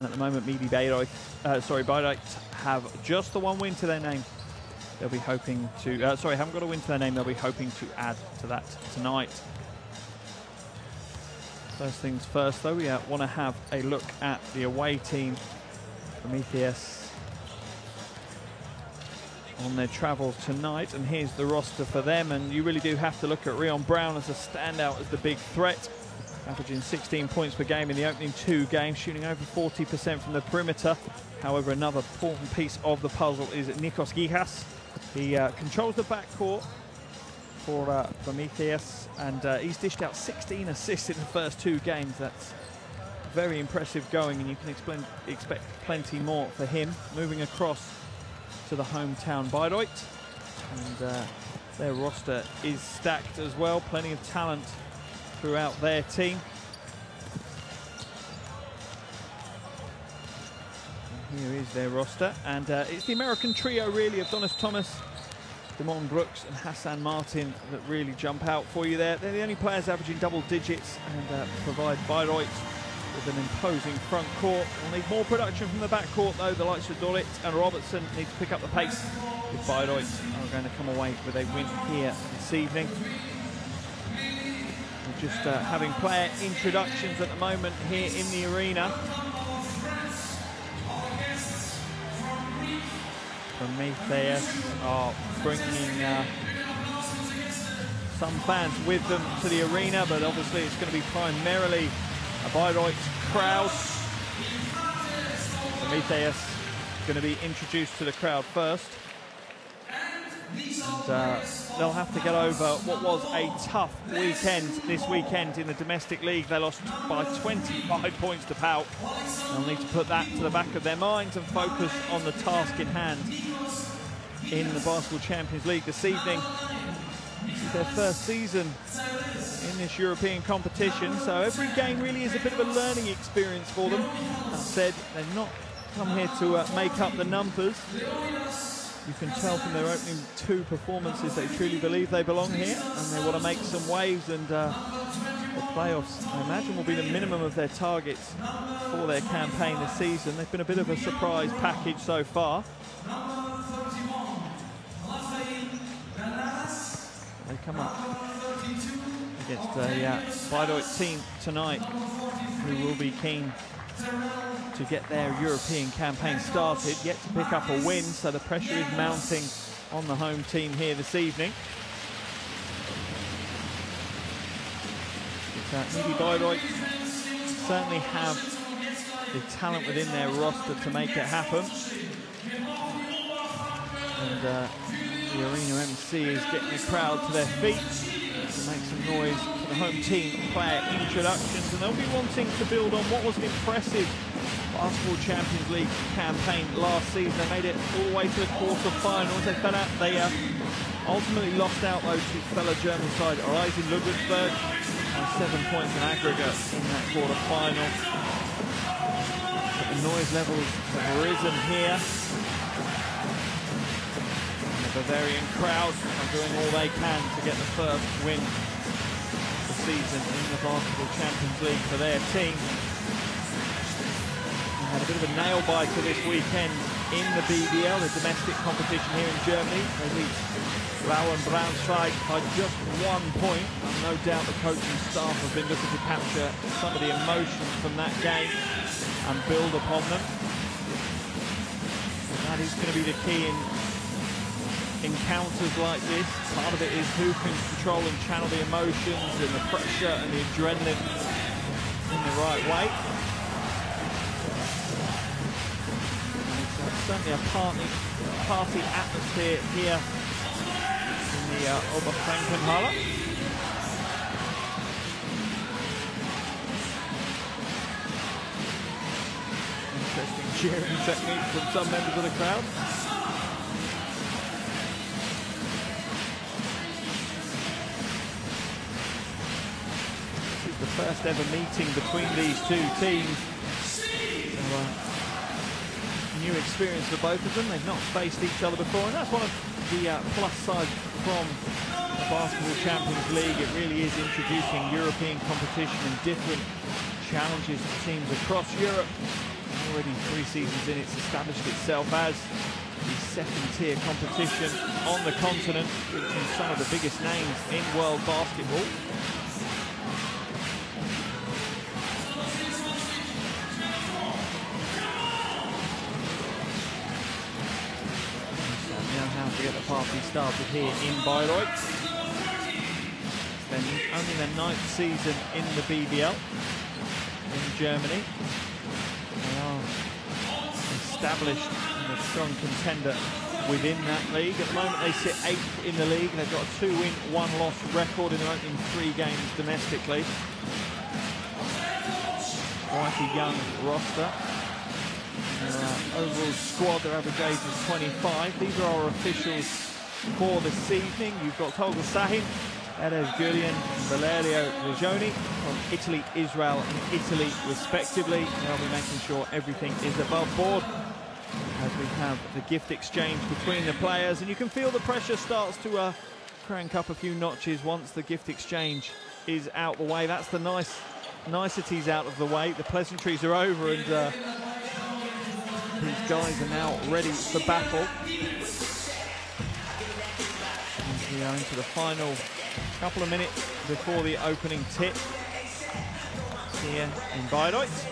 At the moment, medi Bayreuth, Bayreuth have just the one win to their name. They'll be hoping to, haven't got a win to their name. They'll be hoping to add to that tonight. First things first, though, we want to have a look at the away team, Promitheas, on their travels tonight. And here's the roster for them. And you really do have to look at Rion Brown as a standout, as the big threat. Averaging 16 points per game in the opening 2 games, shooting over 40% from the perimeter. However, another important piece of the puzzle is Nikos Gijas. He controls the backcourt for Promitheas, and he's dished out 16 assists in the first 2 games. That's very impressive going, and you can expect plenty more for him. Moving across to the hometown Bayreuth, and their roster is stacked as well. Plenty of talent throughout their team. And here is their roster, and it's the American trio really of Donis Thomas, Damon Brooks and Hassan Martin that really jump out for you there. They're the only players averaging double digits and provide Bayreuth with an imposing front court. We'll need more production from the back court though. The likes of Dolit and Robertson need to pick up the pace if Bayreuth are going to come away with a win here this evening. We're just having player introductions at the moment here in the arena. Promitheas are bringing some fans with them to the arena, but obviously it's going to be primarily a Bayreuth crowd. Promitheas is going to be introduced to the crowd first. And they'll have to get over what was a tough weekend this weekend in the domestic league. They lost by 25 points to Pau. They'll need to put that to the back of their minds and focus on the task in hand in the Basketball Champions League this evening. This is their first season in this European competition, so every game really is a bit of a learning experience for them. That said, they've not come here to make up the numbers. You can tell from their opening 2 performances they truly believe they belong here, and they want to make some waves, and the playoffs, I imagine, will be the minimum of their targets for their campaign this season. They've been a bit of a surprise package so far. They come up against a Bayreuth team tonight who will be keen to get their European campaign started, yet to pick up a win, so the pressure is mounting on the home team here this evening. medi Bayreuth certainly have the talent within their roster to make it happen. And the arena MC is getting the crowd to their feet to make some noise for the home team player introductions, and they'll be wanting to build on what was an impressive Basketball Champions League campaign last season. They made it all the way to the quarter-finals. They ultimately lost out though to fellow German side Reisen Ludwigsburg by 7 points in aggregate in that quarter-final. But the noise levels have risen here. The Bavarian crowd are doing all they can to get the first win this season in the Basketball Champions League for their team. They had a bit of a nail-biter this weekend in the BBL, the domestic competition here in Germany. They beat Blauen Braunschweig by just 1 point. And no doubt the coaching staff have been looking to capture some of the emotions from that game and build upon them. And that is going to be the key in encounters like this. Part of it is who can control and channel the emotions and the pressure and the adrenaline in the right way. And it's certainly a party atmosphere here in the Oberfrankenhalle. Interesting cheering technique from some members of the crowd. The first ever meeting between these 2 teams. So, new experience for both of them. They've not faced each other before, and that's one of the plus sides from the Basketball Champions League. It really is introducing European competition and different challenges to teams across Europe. already 3 seasons in, it's established itself as the second-tier competition on the continent, featuring some of the biggest names in world basketball. How to get the party started here in Bayreuth. Spending only their 9th season in the BBL in Germany. They are established and a strong contender within that league. At the moment they sit 8th in the league. They've got a 2-win, 1-loss record in their opening 3 games domestically. Quite a young roster. Overall squad, their average age is 25. These are our officials for this evening. You've got Tolga Sahin, Eres Gulian, Valerio Legioni from Italy, Israel and Italy respectively. They'll be making sure everything is above board as we have the gift exchange between the players, and you can feel the pressure starts to crank up a few notches once the gift exchange is out the way. That's the niceties out of the way. The pleasantries are over, and these guys are now ready for battle. And we are into the final couple of minutes before the opening tip here in Bayreuth.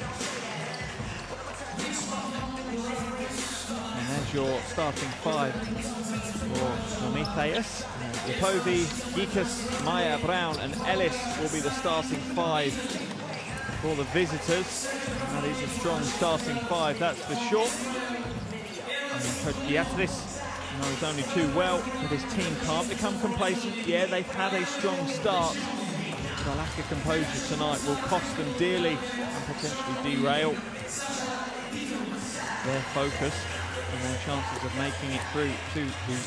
And there's your starting 5 for Promitheas. Lipovi, Gikas, Maya, Brown and Ellis will be the starting 5 for the visitors. And that is a strong starting 5, that's for sure. And Coach Beatrice knows only too well that his team can't become complacent. Yeah, they've had a strong start. The lack of composure tonight will cost them dearly and potentially derail their focus and their chances of making it through to the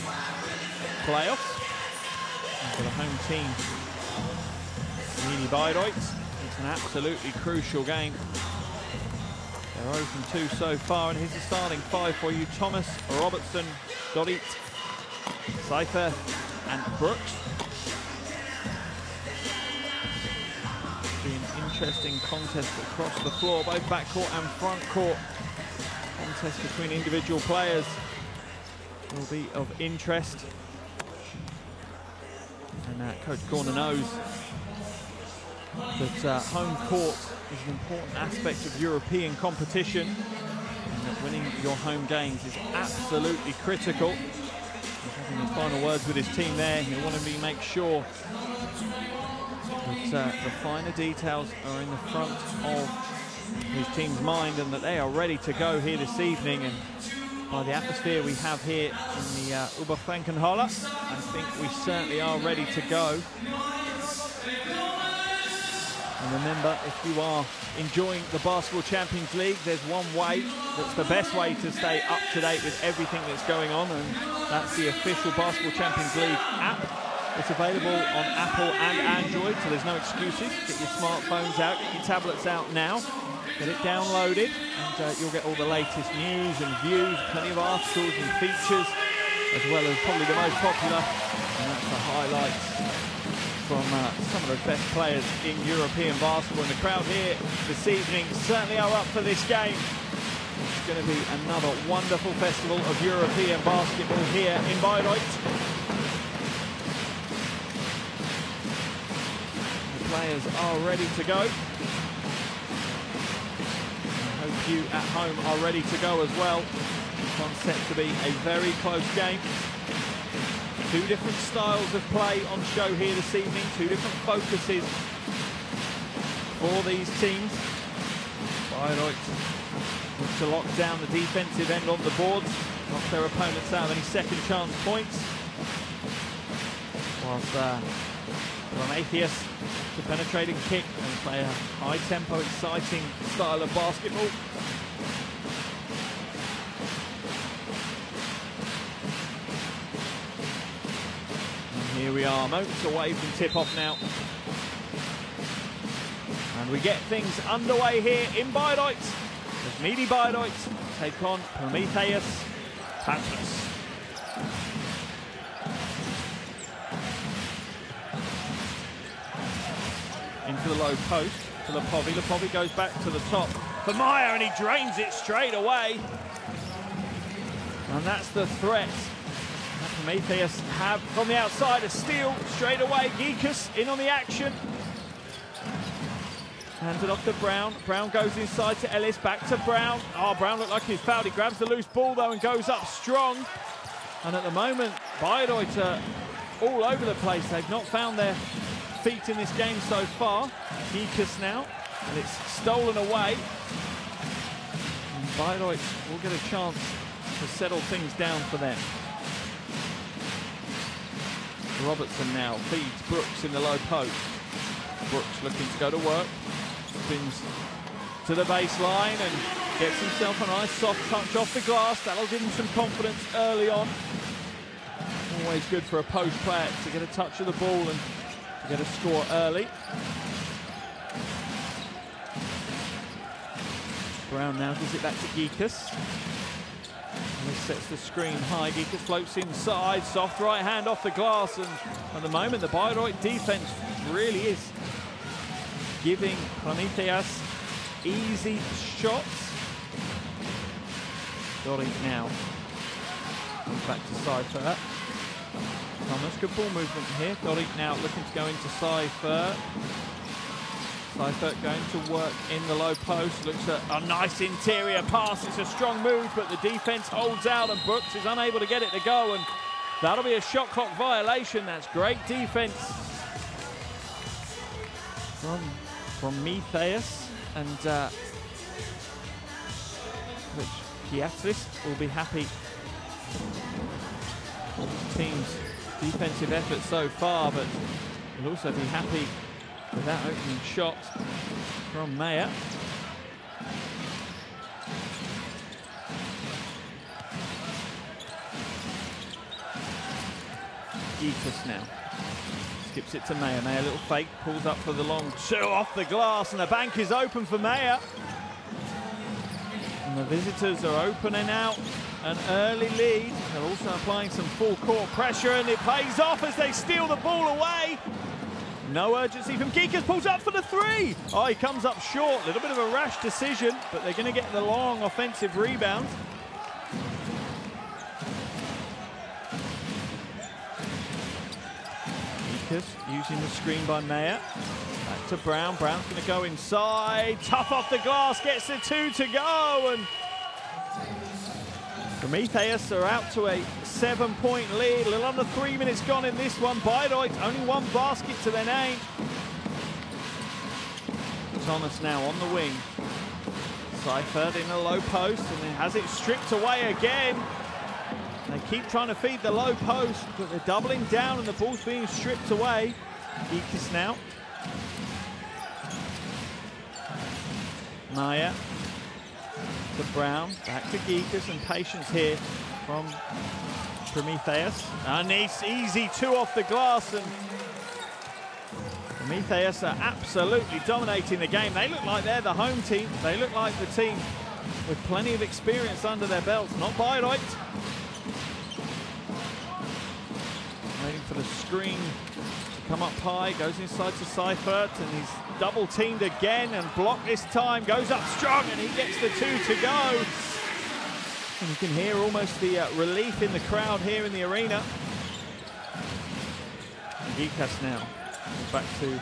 playoffs. And for the home team, medi Bayreuth, it's an absolutely crucial game. They're 0 from 2 so far, and here's the starting 5 for you. Thomas, Robertson, Dorit, Seifer and Brooks. Be an interesting contest across the floor, both backcourt and front court. Contest between individual players will be of interest. And Coach Corner knows that home court is an important aspect of European competition, and that winning your home games is absolutely critical. He's having the final words with his team there. He'll want to make sure that the finer details are in the front of his team's mind and that they are ready to go here this evening. And by the atmosphere we have here in the Oberfrankenhalle, I think we certainly are ready to go. And remember, if you are enjoying the Basketball Champions League, there's one way that's the best way to stay up to date with everything that's going on, and that's the official Basketball Champions League app. It's available on Apple and Android, so there's no excuses. Get your smartphones out, get your tablets out now, get it downloaded, and you'll get all the latest news and views, plenty of articles and features, as well as probably the most popular, and that's the highlights from some of the best players in European basketball. And the crowd here this evening certainly are up for this game. It's going to be another wonderful festival of European basketball here in Bayreuth. The players are ready to go. I hope you at home are ready to go as well. This one's set to be a very close game. 2 different styles of play on show here this evening, 2 different focuses for these teams. Bayreuth look to lock down the defensive end on the boards, knock their opponents out of any second chance points. Whilst Promitheas to penetrating kick and play a high tempo, exciting style of basketball. Here we are, moments away from tip-off now. And we get things underway here in Bayreuth as medi Bayreuth take on Promitheas Patras. Into the low post to Lipovi. Lipovi goes back to the top for Meyer, and he drains it straight away. And that's the threat. Prometheas have from the outside a steal straight away. Geekus in on the action. Handed off to Brown. Brown goes inside to Ellis, back to Brown. Oh, Brown looked like he's fouled. He grabs the loose ball though and goes up strong. And at the moment, Bayreuth are all over the place. They've not found their feet in this game so far. Geekus now, and it's stolen away. And Bayreuth will get a chance to settle things down for them. Robertson now feeds Brooks in the low post. Brooks looking to go to work. Spins to the baseline and gets himself a nice soft touch off the glass. That'll give him some confidence early on. Always good for a post player to get a touch of the ball and to get a score early. Brown now gives it back to Geekus. And he sets the screen high. Geekus floats inside, soft right hand off the glass, and at the moment the Bayreuth defense really is giving Prometheas easy shots. Dory now comes back to Cypher. Thomas, good ball movement here. Dory now looking to go into Cypher. Cypher going to work in the low post. Looks at a nice interior pass. It's a strong move, but the defense holds out and Brooks is unable to get it to go, and that'll be a shot clock violation. That's great defense from Prometheas, and which Beatrice will be happy with the team's defensive effort so far, but will also be happy with that opening shot from Meyer. Geekus now skips it to Meyer. Meyer, little fake, pulls up for the long two off the glass, and the bank is open for Meyer. And the visitors are opening out an early lead. They're also applying some full court pressure, and it pays off as they steal the ball away. No urgency from Geekus, pulls up for the three. Oh, he comes up short. A little bit of a rash decision, but they're going to get the long offensive rebound. Using the screen by Meyer. Back to Brown. Brown's going to go inside. Tough off the glass. Gets the two to go. And Prometheus are out to a 7-point lead. A little under 3 minutes gone in this one. Bayreuth only one basket to their name. Thomas now on the wing. Seifert in the low post and then has it stripped away again. They keep trying to feed the low post, but they're doubling down and the ball's being stripped away. Geekus now. Meyer to Brown, back to Geekus, and patience here from Prometheus. And it's easy two off the glass, and Prometheus are absolutely dominating the game. They look like they're the home team. They look like the team with plenty of experience under their belts, not Bayreuth. Waiting for the screen to come up high, goes inside to Seifert, and he's double teamed again and blocked this time, goes up strong, and he gets the two to go. And you can hear almost the relief in the crowd here in the arena. Geekus now back to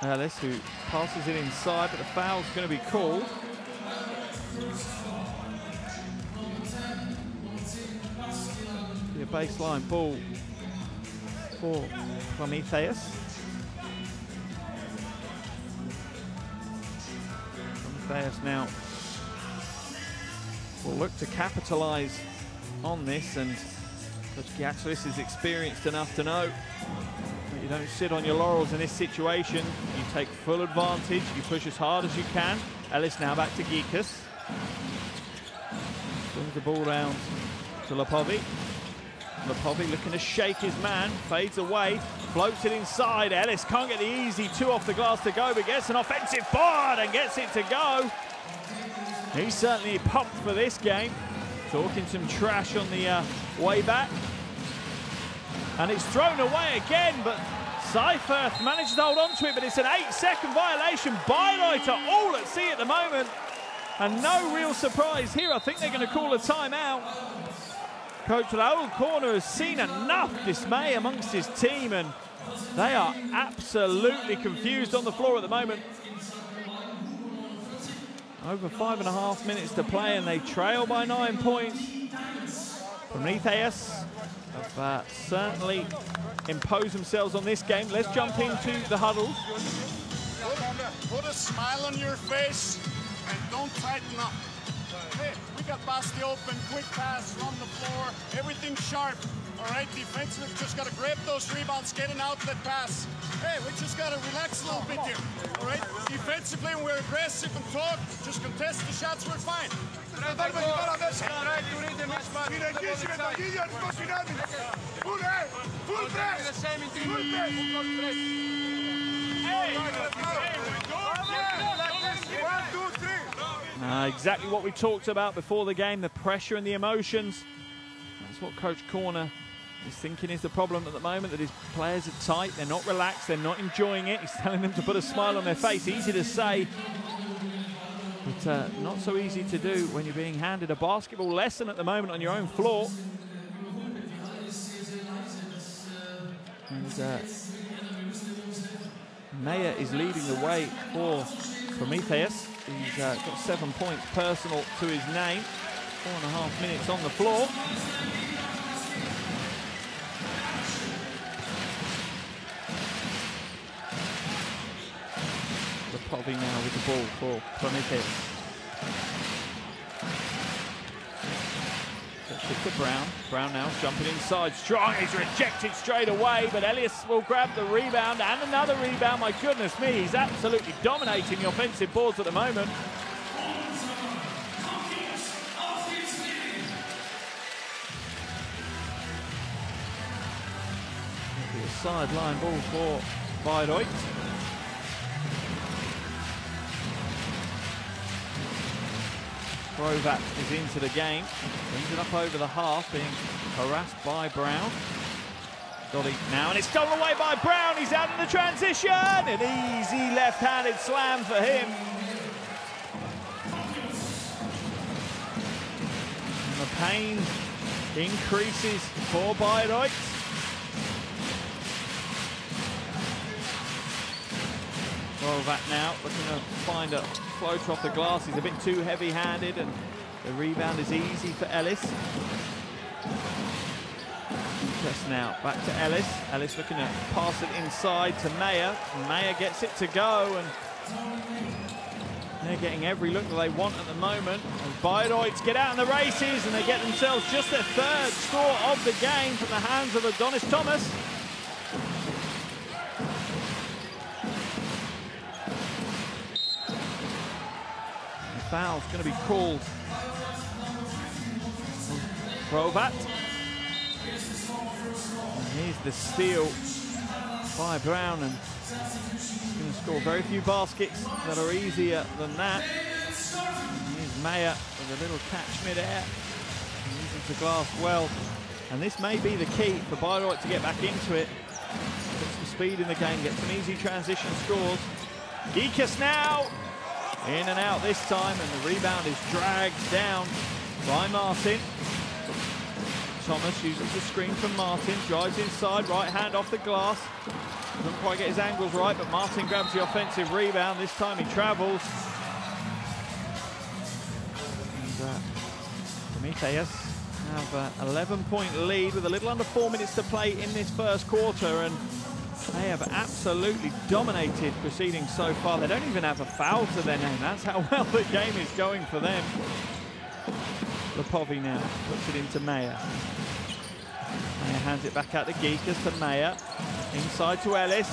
Ellis, who passes it inside, but the foul's going to be called. A baseline ball for Prometheus. Prometheus now will look to capitalise on this, and Coach Giatlis is experienced enough to know that you don't sit on your laurels in this situation. You take full advantage, you push as hard as you can. Ellis now back to Geekus. Brings the ball down to Lepovi. Lepovi looking to shake his man, fades away, floats it inside. Ellis can't get the easy two off the glass to go, but gets an offensive board and gets it to go. He's certainly pumped for this game. Talking some trash on the way back. And it's thrown away again, but Seifert manages to hold on to it, but it's an 8-second violation. Bayreuth are all at sea at the moment, and no real surprise here. I think they're going to call a timeout. Coach Raul Corner has seen enough dismay amongst his team, and they are absolutely confused on the floor at the moment. Over 5.5 minutes to play, and they trail by 9 points. Promitheas have certainly imposed themselves on this game. Let's jump into the huddles. Put a smile on your face and don't tighten up. Hey, we got Basti open, quick pass from the floor, everything sharp. All right, defensively, just got to grab those rebounds, get an outlet pass. Hey, we just got to relax a little bit here. All right, defensively, we're aggressive and talk, just contest the shots, we're fine. Exactly what we talked about before the game, the pressure and the emotions. That's what Coach Corner is thinking is the problem at the moment, that his players are tight, they're not relaxed, they're not enjoying it. He's telling them to put a smile on their face. Easy to say, but not so easy to do when you're being handed a basketball lesson at the moment on your own floor. And Meyer is leading the way for Promitheas. He's got 7 points personal to his name. 4.5 minutes on the floor. Povey now with the ball for Promitheas. Gets it to Brown. Brown now jumping inside strong. He's rejected straight away, but Ellis will grab the rebound and another rebound. My goodness me, he's absolutely dominating the offensive boards at the moment. It'll be a sideline ball for Bayreuth. Krovat is into the game, brings it up over the half, being harassed by Brown. Got it now, and it's stolen away by Brown. He's out in the transition. An easy left-handed slam for him. And the pain increases for Bayreuth. Krovat now looking to find a floater off the glass. He's a bit too heavy-handed, and the rebound is easy for Ellis. Just now back to Ellis. Ellis looking to pass it inside to Meyer. Meyer gets it to go, and they're getting every look that they want at the moment. And Bayreuth get out in the races, and they get themselves just their third score of the game from the hands of Adonis Thomas. Foul's going to be called. Krovat. Here's the steal by Brown, and he's going to score very few baskets that are easier than that. And here's Meyer with a little catch mid-air. Uses the glass well, and this may be the key for Bayreuth to get back into it. Put some speed in the game, get some easy transition scores. Gekas now. In and out this time, and the rebound is dragged down by Martin. Thomas uses the screen from Martin, drives inside, right hand off the glass. Doesn't quite get his angles right, but Martin grabs the offensive rebound. This time he travels. And Promitheas have an 11-point lead with a little under 4 minutes to play in this first quarter, and they have absolutely dominated proceedings so far. They don't even have a foul to their name. That's how well the game is going for them. Povey now puts it into Meyer. Meyer hands it back out to Gekas to Meyer. Inside to Ellis.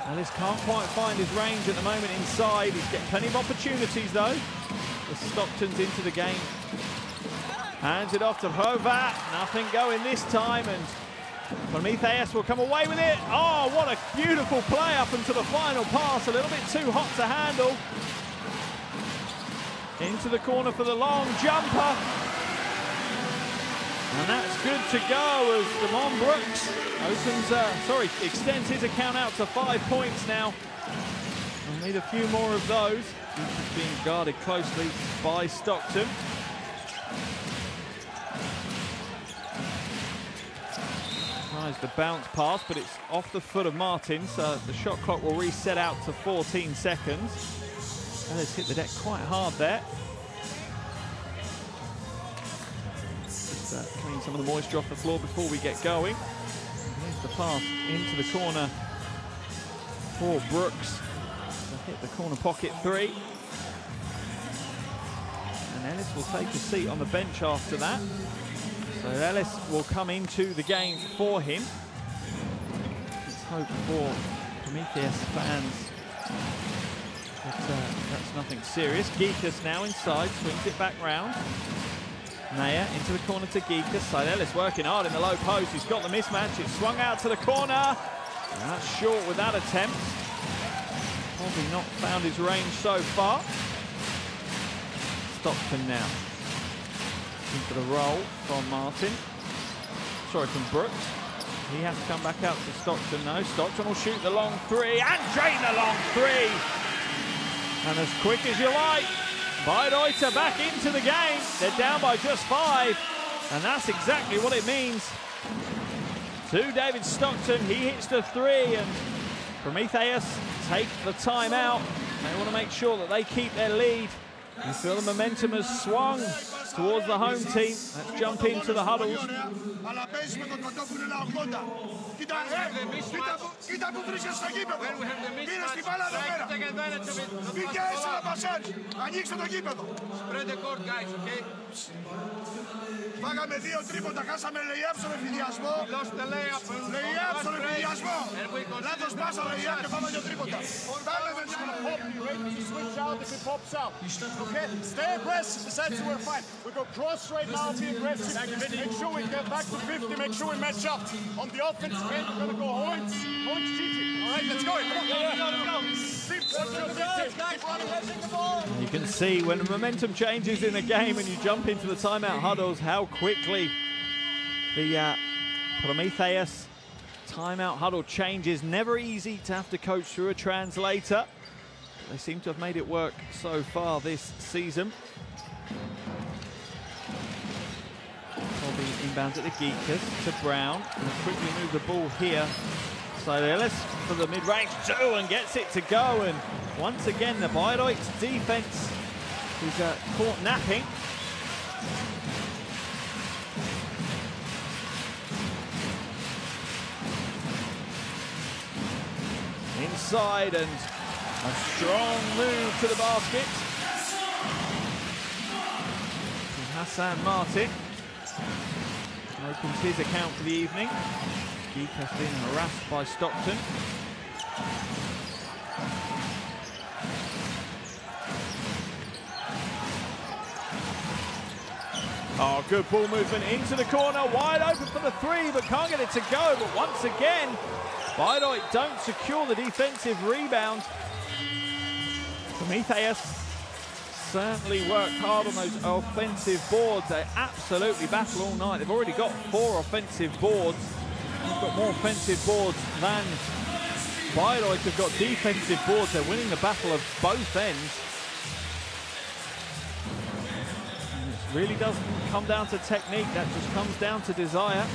Ellis can't quite find his range at the moment inside. He's getting plenty of opportunities though. The Stockton's into the game. Hands it off to Krovat. Nothing going this time, and Promitheas will come away with it. Oh, what a beautiful play up until the final pass. A little bit too hot to handle. Into the corner for the long jumper. And that's good to go as Damon Brooks extends his account out to 5 points now. We'll need a few more of those. He's being guarded closely by Stockton. Tries the bounce pass, but it's off the foot of Martin, so the shot clock will reset out to 14 seconds. Ellis hit the deck quite hard there. Just clean some of the moisture off the floor before we get going. Here's the pass into the corner for Brooks to hit the corner pocket three. And Ellis will take a seat on the bench after that. So Ellis will come into the game for him. Let's hope for Prometheas fans that that's nothing serious. Geekus now inside, swings it back round. Naya into the corner to Geekus. Side Ellis working hard in the low post. He's got the mismatch. It's swung out to the corner. And that's short with that attempt. Probably not found his range so far. Stockton now. Into the roll from Martin. Sorry, from Brooks. He has to come back out to Stockton. No, Stockton will shoot the long three and drain the long three. And as quick as you like, Bayreuth are back into the game. They're down by just 5. And that's exactly what it means to David Stockton. He hits the three and Prometheus take the timeout. They want to make sure that they keep their lead. You feel the momentum has swung towards the home team. Let's jump into the huddles. Φάγαμε 2 τρίποτα, χάσαμε lay-up στον εφηδιασμό. Lay-up στον εφηδιασμό. Λάθος πάσα lay-up και φάμε 2 τρίποτα. Πάμε με switch out if it pops out. Okay, stay aggressive. Besides, we're fine. We go cross right now, be aggressive. Make sure we get back to 50. Make sure we match up. On the offense, we're gonna go Hoyts, Gigi. All right, let's go. You can see when the momentum changes in a game and you jump into the timeout huddles, how quickly the Prometheus timeout huddle changes. Never easy to have to coach through a translator. They seem to have made it work so far this season. Bobby inbounds at the Geekus to Brown. And quickly move the ball here. So Ellis for the mid-range too and gets it to go. And once again, the Bayreuth defense is caught napping. Inside and a strong move to the basket. And Hassan Martin opens his account for the evening. Geek has been harassed by Stockton. Oh, good ball movement into the corner, wide open for the three, but can't get it to go. But once again, Bayreuth don't secure the defensive rebound. Prometheus certainly worked hard on those offensive boards. They absolutely battle all night. They've already got 4 offensive boards. They've got more offensive boards than Bayreuth have got defensive boards. They're winning the battle of both ends. And it really doesn't come down to technique, that just comes down to desire.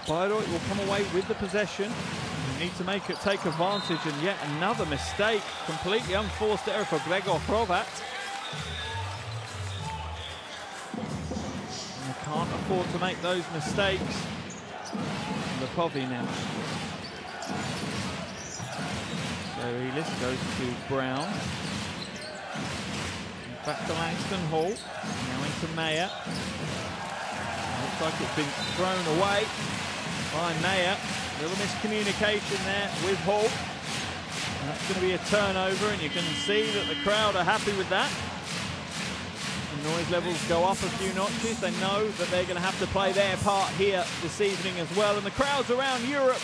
Bayreuth will come away with the possession. You need to take advantage, and yet another mistake. Completely unforced error for Gregor Hrovat. You can't afford to make those mistakes. Lepovi now. So Ellis goes to Brown. Back to Langston Hall. Now into Mayer. Looks like it's been thrown away by Mayer. A little miscommunication there with Hall. And that's going to be a turnover, and you can see that the crowd are happy with that. The noise levels go up a few notches. They know that they're going to have to play their part here this evening as well. And the crowds around Europe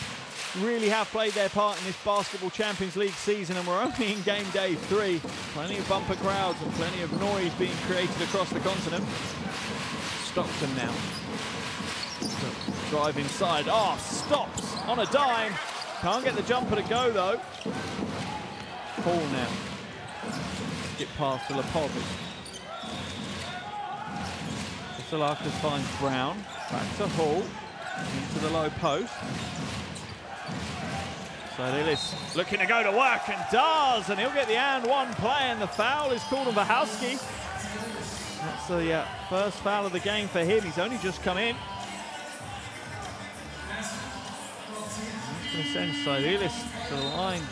really have played their part in this Basketball Champions League season, and we're only in game day 3. Plenty of bumper crowds and plenty of noise being created across the continent. Stockton now. Drive inside. Oh, stops on a dime. Can't get the jumper to go though. Hall now. Get past to Lepovi. Salakis finds Brown. Back to Hall. Into the low post. Saidilis looking to go to work and does, and he'll get the and one play, and the foul is called on Wachowski. That's the first foul of the game for him. He's only just come in. That's going to send Saidilis to the line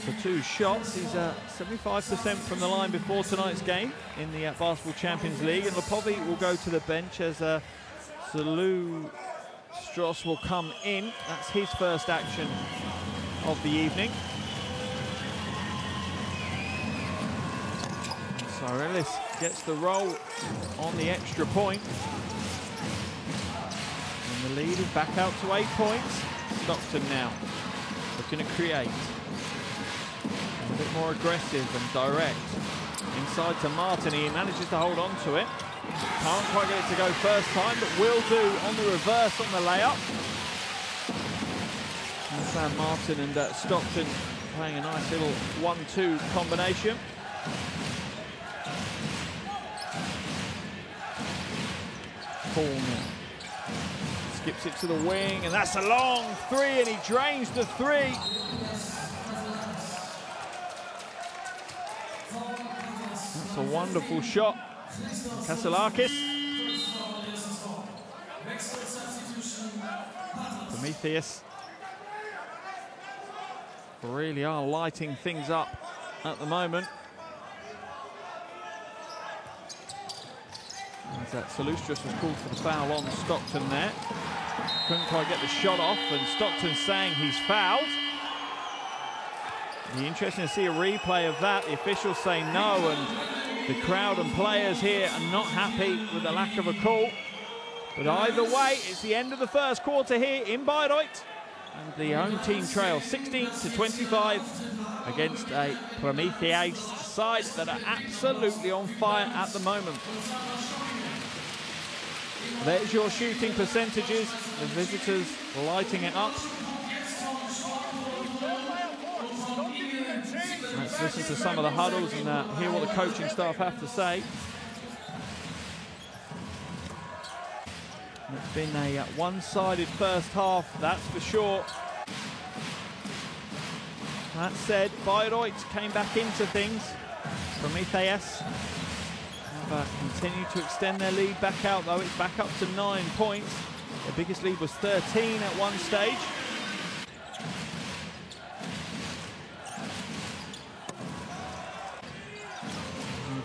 for 2 shots. He's 75% from the line before tonight's game in the Basketball Champions League, and Lepovi will go to the bench as Salu Stross will come in. That's his first action of the evening. Saidilis gets the roll on the extra point. And the lead is back out to 8 points. Stockton now looking to create. A bit more aggressive and direct. Inside to Martin, he manages to hold on to it. Can't quite get it to go first time, but will do on the reverse on the layup. And Sam Martin and Stockton playing a nice little 1-2 combination. Paul now skips it to the wing, and that's a long 3, and he drains the 3. That's a wonderful shot. Kaselakis. Prometheas really are lighting things up at the moment. As that Salustris was called for the foul on Stockton there. Couldn't quite get the shot off, and Stockton's saying he's fouled. It'll be interesting to see a replay of that. The officials say no, and the crowd and players here are not happy with the lack of a call. But either way, it's the end of the first quarter here in Bayreuth. And the home team trails 16-25 against a Prometheas side that are absolutely on fire at the moment. There's your shooting percentages. The visitors lighting it up. Let's listen to some of the huddles and hear what the coaching staff have to say. It's been a one-sided first half, that's for sure. That said, Bayreuth came back into things. Prometheas have continued to extend their lead back out, though. It's back up to 9 points. Their biggest lead was 13 at one stage.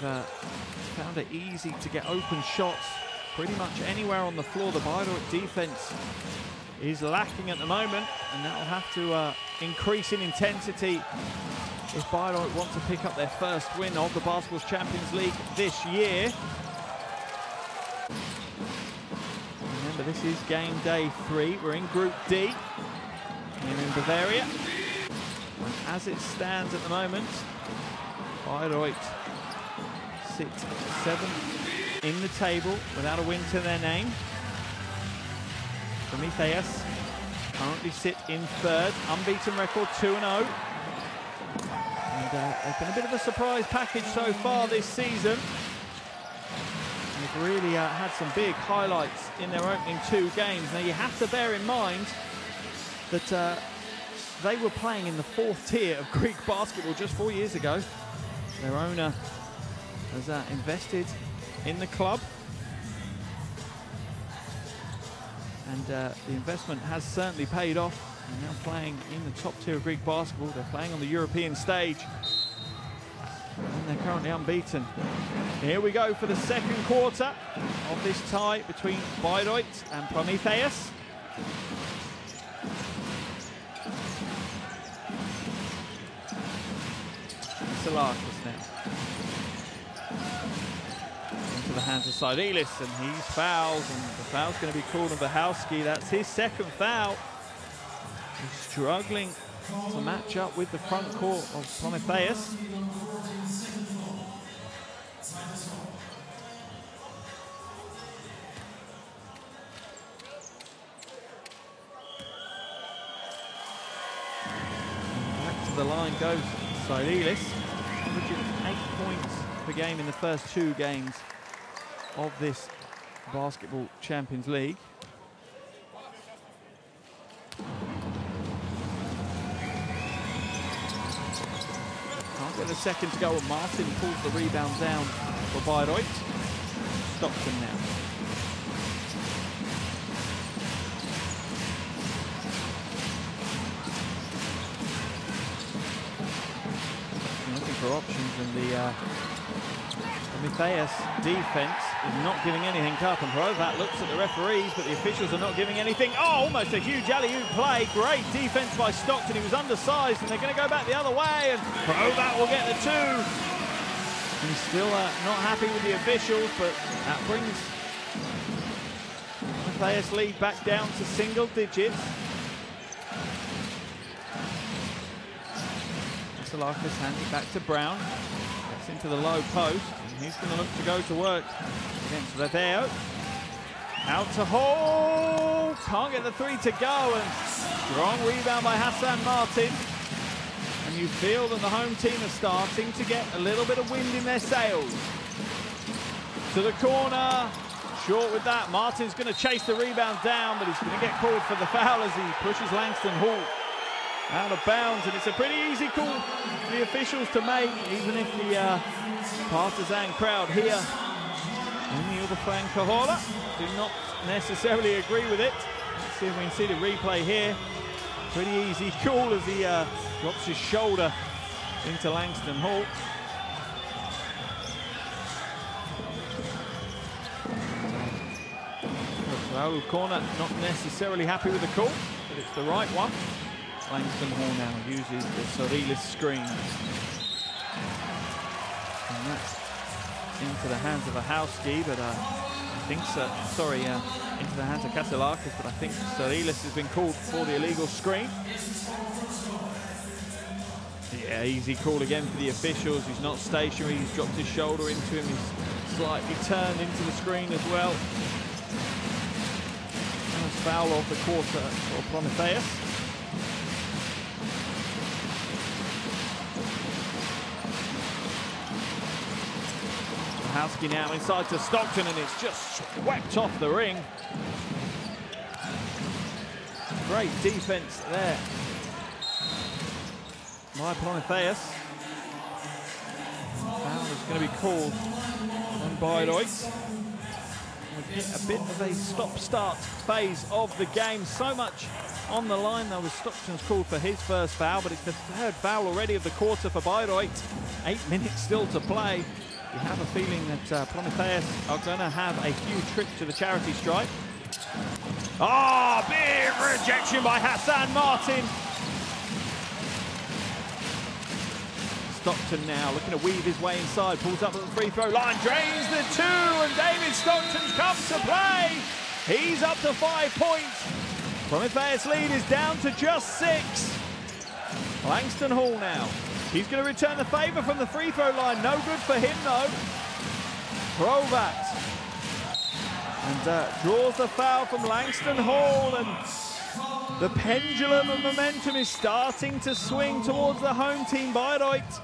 And found it easy to get open shots pretty much anywhere on the floor. The Bayreuth defense is lacking at the moment, and that will have to increase in intensity if Bayreuth want to pick up their first win of the Basketball Champions League this year. Remember, this is game day 3. We're in Group D here in Bavaria. And as it stands at the moment, Bayreuth sit 7th in the table without a win to their name. Prometheas currently sit in 3rd, unbeaten record 2-0. And they've been a bit of a surprise package so far this season. They've really had some big highlights in their opening 2 games. Now you have to bear in mind that they were playing in the 4th tier of Greek basketball just 4 years ago. Their owner has invested in the club, and the investment has certainly paid off. They're now playing in the top tier of Greek basketball. They're playing on the European stage, and they're currently unbeaten. Here we go for the second quarter of this tie between Bayreuth and Prometheas. Salakis now. Into the hands of Saidilis, and he's fouled, and the foul's going to be called on Wachowski. That's his second foul. He's struggling to match up with the front court of Prometheas. the line goes Saidilis, averaging 8 points per game in the first 2 games of this Basketball Champions League. Can't get a second to go, and Martin pulls the rebound down for Bayreuth. Stockton now. Looking for options, and the Promitheas defense is not giving anything up, and Provat looks at the referees, but the officials are not giving anything. Oh, almost a huge alley-oop play. Great defense by Stockton. He was undersized, and they're going to go back the other way, and Provat will get the 2. He's still not happy with the officials, but that brings Promitheas lead back down to single digits. Salakis hands it back to Brown. Gets into the low post. And he's going to look to go to work against Laveo. Out to Hall. Can't get the 3 to go. And strong rebound by Hassan Martin. And you feel that the home team are starting to get a little bit of wind in their sails. To the corner. Short with that. Martin's going to chase the rebound down, but he's going to get called for the foul as he pushes Langston Hall out of bounds, and it's a pretty easy call for the officials to make, even if the partisan crowd here in the Oberfrank Cahola do not necessarily agree with it. Let's see if we can see the replay here. Pretty easy call as he drops his shoulder into Langston Hall. Raul Corner not necessarily happy with the call, but it's the right one. Langston Hall now uses the Sorilis screen. And that's into the hands of Ahowski, but I think, into the hands of Kaselakis, but I think Sorilis has been called for the illegal screen. Yeah, easy call again for the officials. He's not stationary, he's dropped his shoulder into him, he's slightly turned into the screen as well. First foul of the quarter for Promitheas. Ahowski now inside to Stockton, and it's just swept off the ring. Great defense there by Promitheas. Foul is going to be called on Bayreuth. We've hit a bit of a stop-start phase of the game. So much on the line though with Stockton's called for his first foul, but it's the 3rd foul already of the quarter for Bayreuth. 8 minutes still to play. You have a feeling that Promitheas are going to have a huge trip to the charity stripe. Oh, big rejection by Hassan Martin. Stockton now looking to weave his way inside, pulls up at the free throw line, drains the 2, and David Stockton's come to play. He's up to 5 points. Promitheas lead is down to just 6. Langston Hall now. He's going to return the favour from the free throw line. No good for him though. Provat. And draws the foul from Langston Hall, and the pendulum of momentum is starting to swing towards the home team Bayreuth.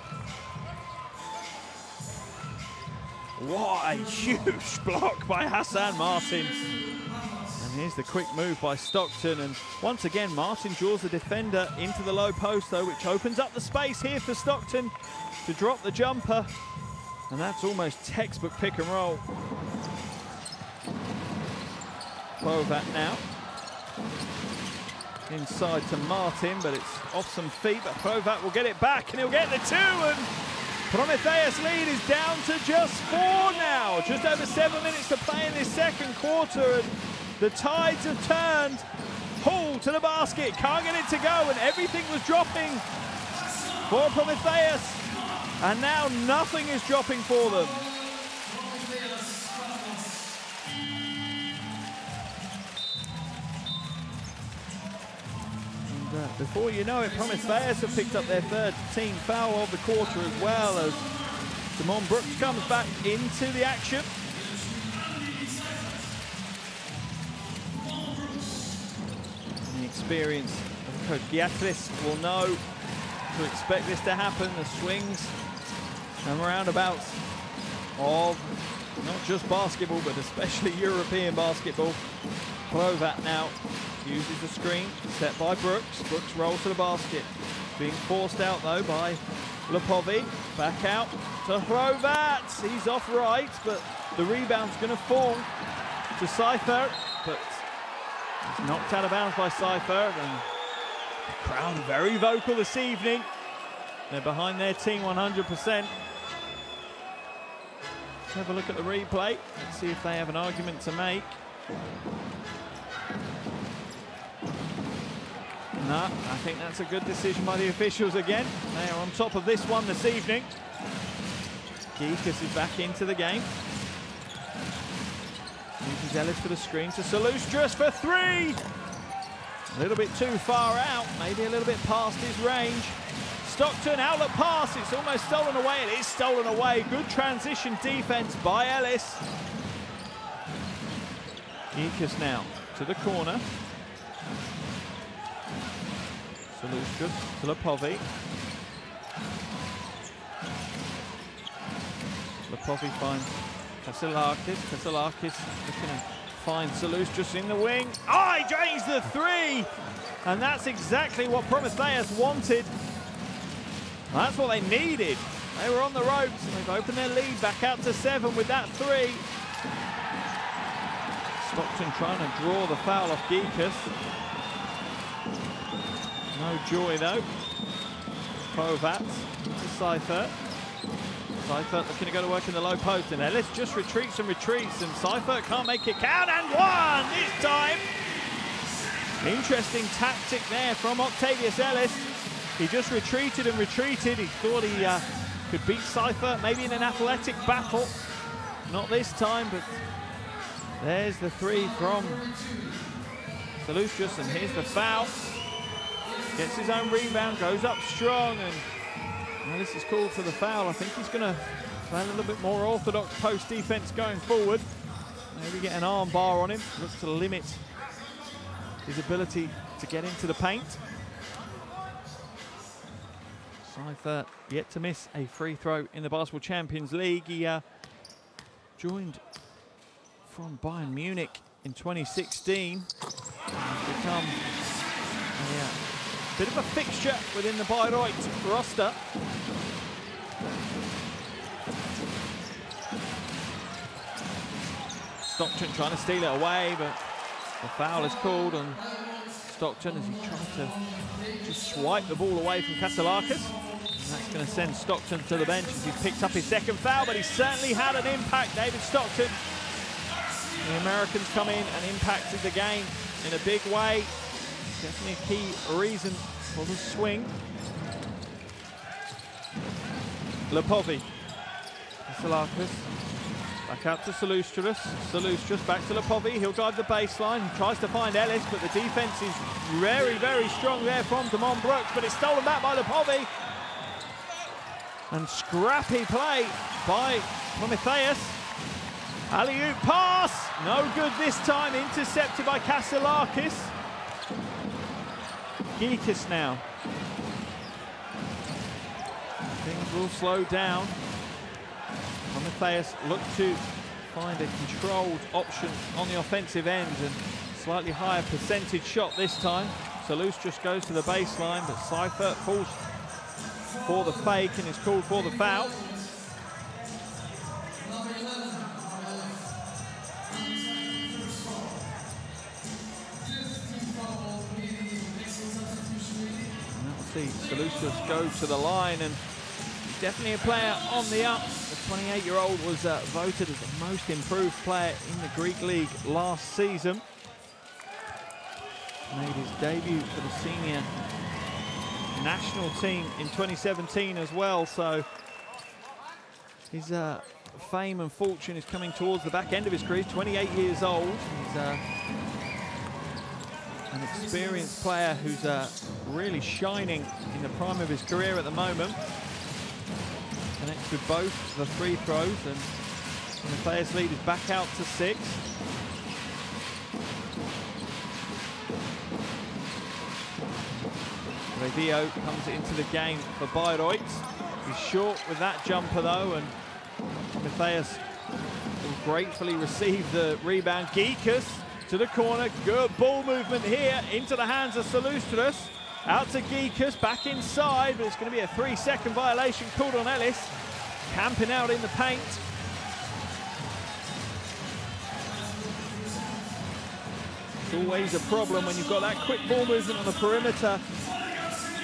What a huge block by Hassan Martin. And here's the quick move by Stockton, and once again Martin draws the defender into the low post though, which opens up the space here for Stockton to drop the jumper, and that's almost textbook pick and roll. Provat now inside to Martin, but it's off some feet, but Provat will get it back and he'll get the 2, and Promitheas lead is down to just 4 now. Just over 7 minutes to play in this second quarter, and the tides have turned. Hall to the basket, can't get it to go, and everything was dropping for Promitheas, and now nothing is dropping for them. And before you know it, Promitheas have picked up their 3rd team foul of the quarter, as well as Simon Brooks comes back into the action. The experience of Coach Giatris will know to expect this to happen. The swings and roundabouts of not just basketball, but especially European basketball. Provat now uses the screen set by Brooks. Brooks rolls to the basket. Being forced out though by Lepovi. Back out to Provat. He's off right, but the rebound's going to fall to Seifert. But he's knocked out of bounds by Seifert. And the crowd very vocal this evening. They're behind their team 100%. Let's have a look at the replay. Let's see if they have an argument to make. No, I think that's a good decision by the officials again. They are on top of this one this evening. Gikas is back into the game. Uses Ellis for the screen to Salustras for three. A little bit too far out, maybe a little bit past his range. Stockton, outlet pass, it's almost stolen away. It is stolen away. Good transition defense by Ellis. Gikas now to the corner. Salustras to Lepovi. Lepovi finds Kasselakis. Kasselakis looking to find Salustras in the wing. Oh, he drains the three! And that's exactly what Promitheas wanted. That's what they needed. They were on the ropes and they've opened their lead back out to 7 with that three. Stockton trying to draw the foul off Gikas. No joy though. Provat to Seifert. Seifert looking to go to work in the low post, and Ellis just retreats, and Seifert can't make it count, and one this time. Interesting tactic there from Octavius Ellis. He just retreated and retreated. He thought he could beat Seifert maybe in an athletic battle. Not this time, but there's the three from Salustras, and here's the foul. Gets his own rebound, goes up strong, and Ellis is called for the foul. I think he's going to play a little bit more orthodox post defense going forward. Maybe get an arm bar on him, look to limit his ability to get into the paint. Seifert yet to miss a free throw in the Basketball Champions League. He joined from Bayern Munich in 2016. Become a bit of a fixture within the Bayreuth roster. Stockton trying to steal it away, but the foul is called on Stockton as he tried to just swipe the ball away from Kasselakis. And that's going to send Stockton to the bench as he's picked up his second foul, but he certainly had an impact, David Stockton. The Americans come in and impacted the game in a big way. Definitely a key reason for the swing. Lepovi. Kasselakis. Back out to Salustras. Salustras back to Lepovi. He'll drive the baseline. He tries to find Ellis, but the defense is very, very strong there from Damon Brooks, but it's stolen back by Lepovi. And scrappy play by Promitheas. Alley-oop pass. No good this time. Intercepted by Kasselakis. Gikas now. Things will slow down. Promitheas look to find a controlled option on the offensive end, and slightly higher percentage shot this time. Salus just goes to the baseline, but Seifert falls for the fake and is called for the foul. Salustras go to the line, and definitely a player on the up. The 28-year-old was voted as the most improved player in the Greek league last season. Made his debut for the senior national team in 2017 as well, so his fame and fortune is coming towards the back end of his career. He's 28 years old. He's an experienced player who's really shining in the prime of his career at the moment. Connects with both the free throws, and the players' lead is back out to 6. Revio comes into the game for Bayreuth. He's short with that jumper though, and Promitheas will gratefully receive the rebound. Geekus to the corner, good ball movement here into the hands of Salustris. Out to Geekus, back inside, but it's going to be a 3-second violation called on Ellis. Camping out in the paint. It's always a problem when you've got that quick ball movement on the perimeter,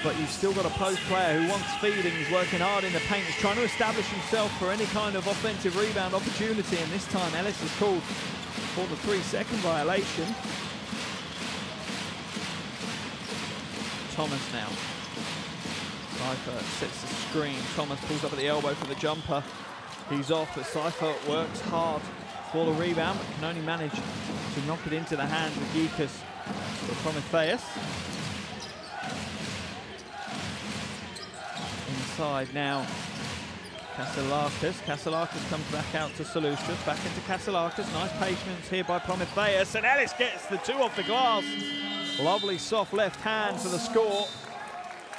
but you've still got a post player who wants feeding. He's working hard in the paint. He's trying to establish himself for any kind of offensive rebound opportunity, and this time Ellis is called for the 3-second violation. Thomas now. Cypher sets the screen. Thomas pulls up at the elbow for the jumper. He's off, but Cypher works hard for the rebound, but can only manage to knock it into the hands of Geekus for Promitheas. Inside now, Kaselakis. Kaselakis comes back out to Salustris, back into Kaselakis. Nice patience here by Promitheas, and Ellis gets the 2 off the glass. Lovely soft left hand for the score.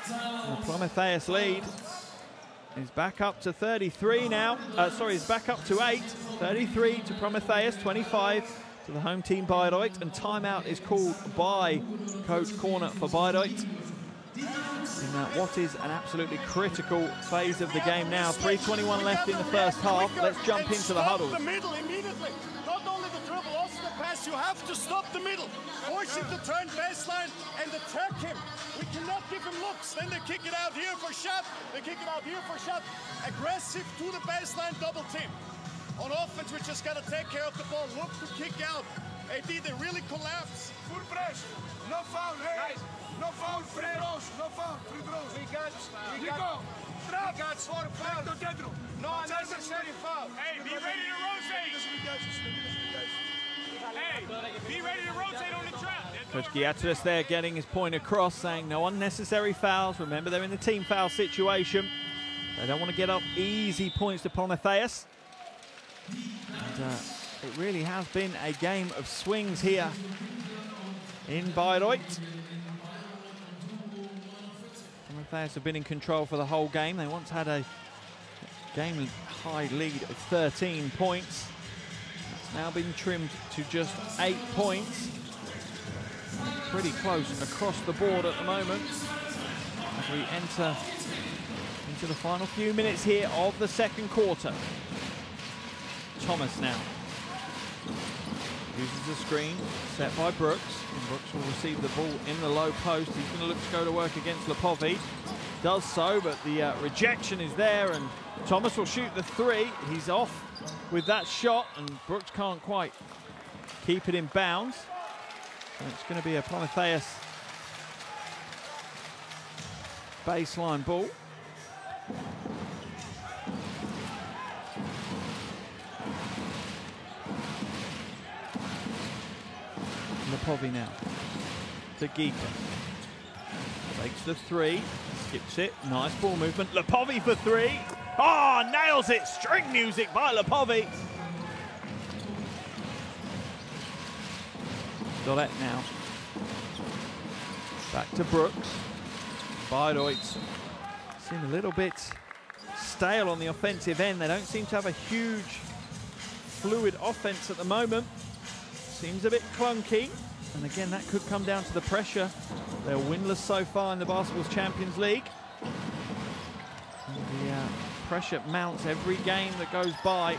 And the Promitheas lead is back up to 33 now. He's back up to 8. 33 to Promitheas, 25 to the home team Bayreuth, and timeout is called by Coach Corner for Bayreuth. In what is an absolutely critical phase of the game now. 3:21 left in the first half. Let's jump into the huddle. The middle immediately. Not only the dribble, also the pass. You have to stop the middle. Force him to turn baseline and attack him. We cannot give him looks. Then they kick it out here for shot. They kick it out here for shot. Aggressive to the baseline, double team. On offense, we just got to take care of the ball. Look to kick out. AD, they really collapse. Full press. No foul, hey. Guys. No foul, free throws. No foul, free throws. We got 4 fouls. No unnecessary foul. Hey, be ready to rotate. Hey, be ready to rotate on the trap. Coach Giatris there getting his point across, saying no unnecessary fouls. Remember, they're in the team foul situation. They don't want to get up easy points to Promitheas. And it really has been a game of swings here in Bayreuth. Promitheas have been in control for the whole game. They once had a game-high lead of 13 points. It's now been trimmed to just 8 points. Pretty close across the board at the moment as we enter into the final few minutes here of the second quarter. Thomas now uses the screen set by Brooks, and Brooks will receive the ball in the low post. He's going to look to go to work against Lepovi. Does so, but the rejection is there, and Thomas will shoot the 3. He's off with that shot, and Brooks can't quite keep it in bounds. And it's going to be a Promitheas baseline ball. Lepovi now to Geeka. Takes the 3, skips it. Nice ball movement. Lepovi for 3. Oh, nails it. String music by Lepovi. Dolet now. Back to Brooks. Bayreuth seem a little bit stale on the offensive end. They don't seem to have a huge fluid offense at the moment. Seems a bit clunky. And again, that could come down to the pressure. They're winless so far in the Basketball's Champions League. And the pressure mounts every game that goes by.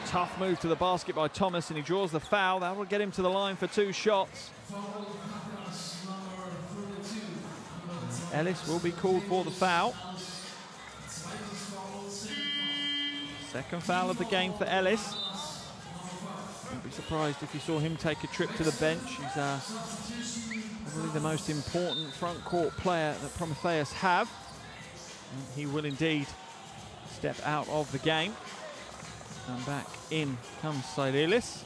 Tough move to the basket by Thomas, and he draws the foul. That will get him to the line for 2 shots. Ellis will be called for the foul. Second foul of the game for Ellis. Wouldn't be surprised if you saw him take a trip to the bench. He's probably the most important front court player that Promitheas have. And he will indeed step out of the game. And back in comes Sailelis.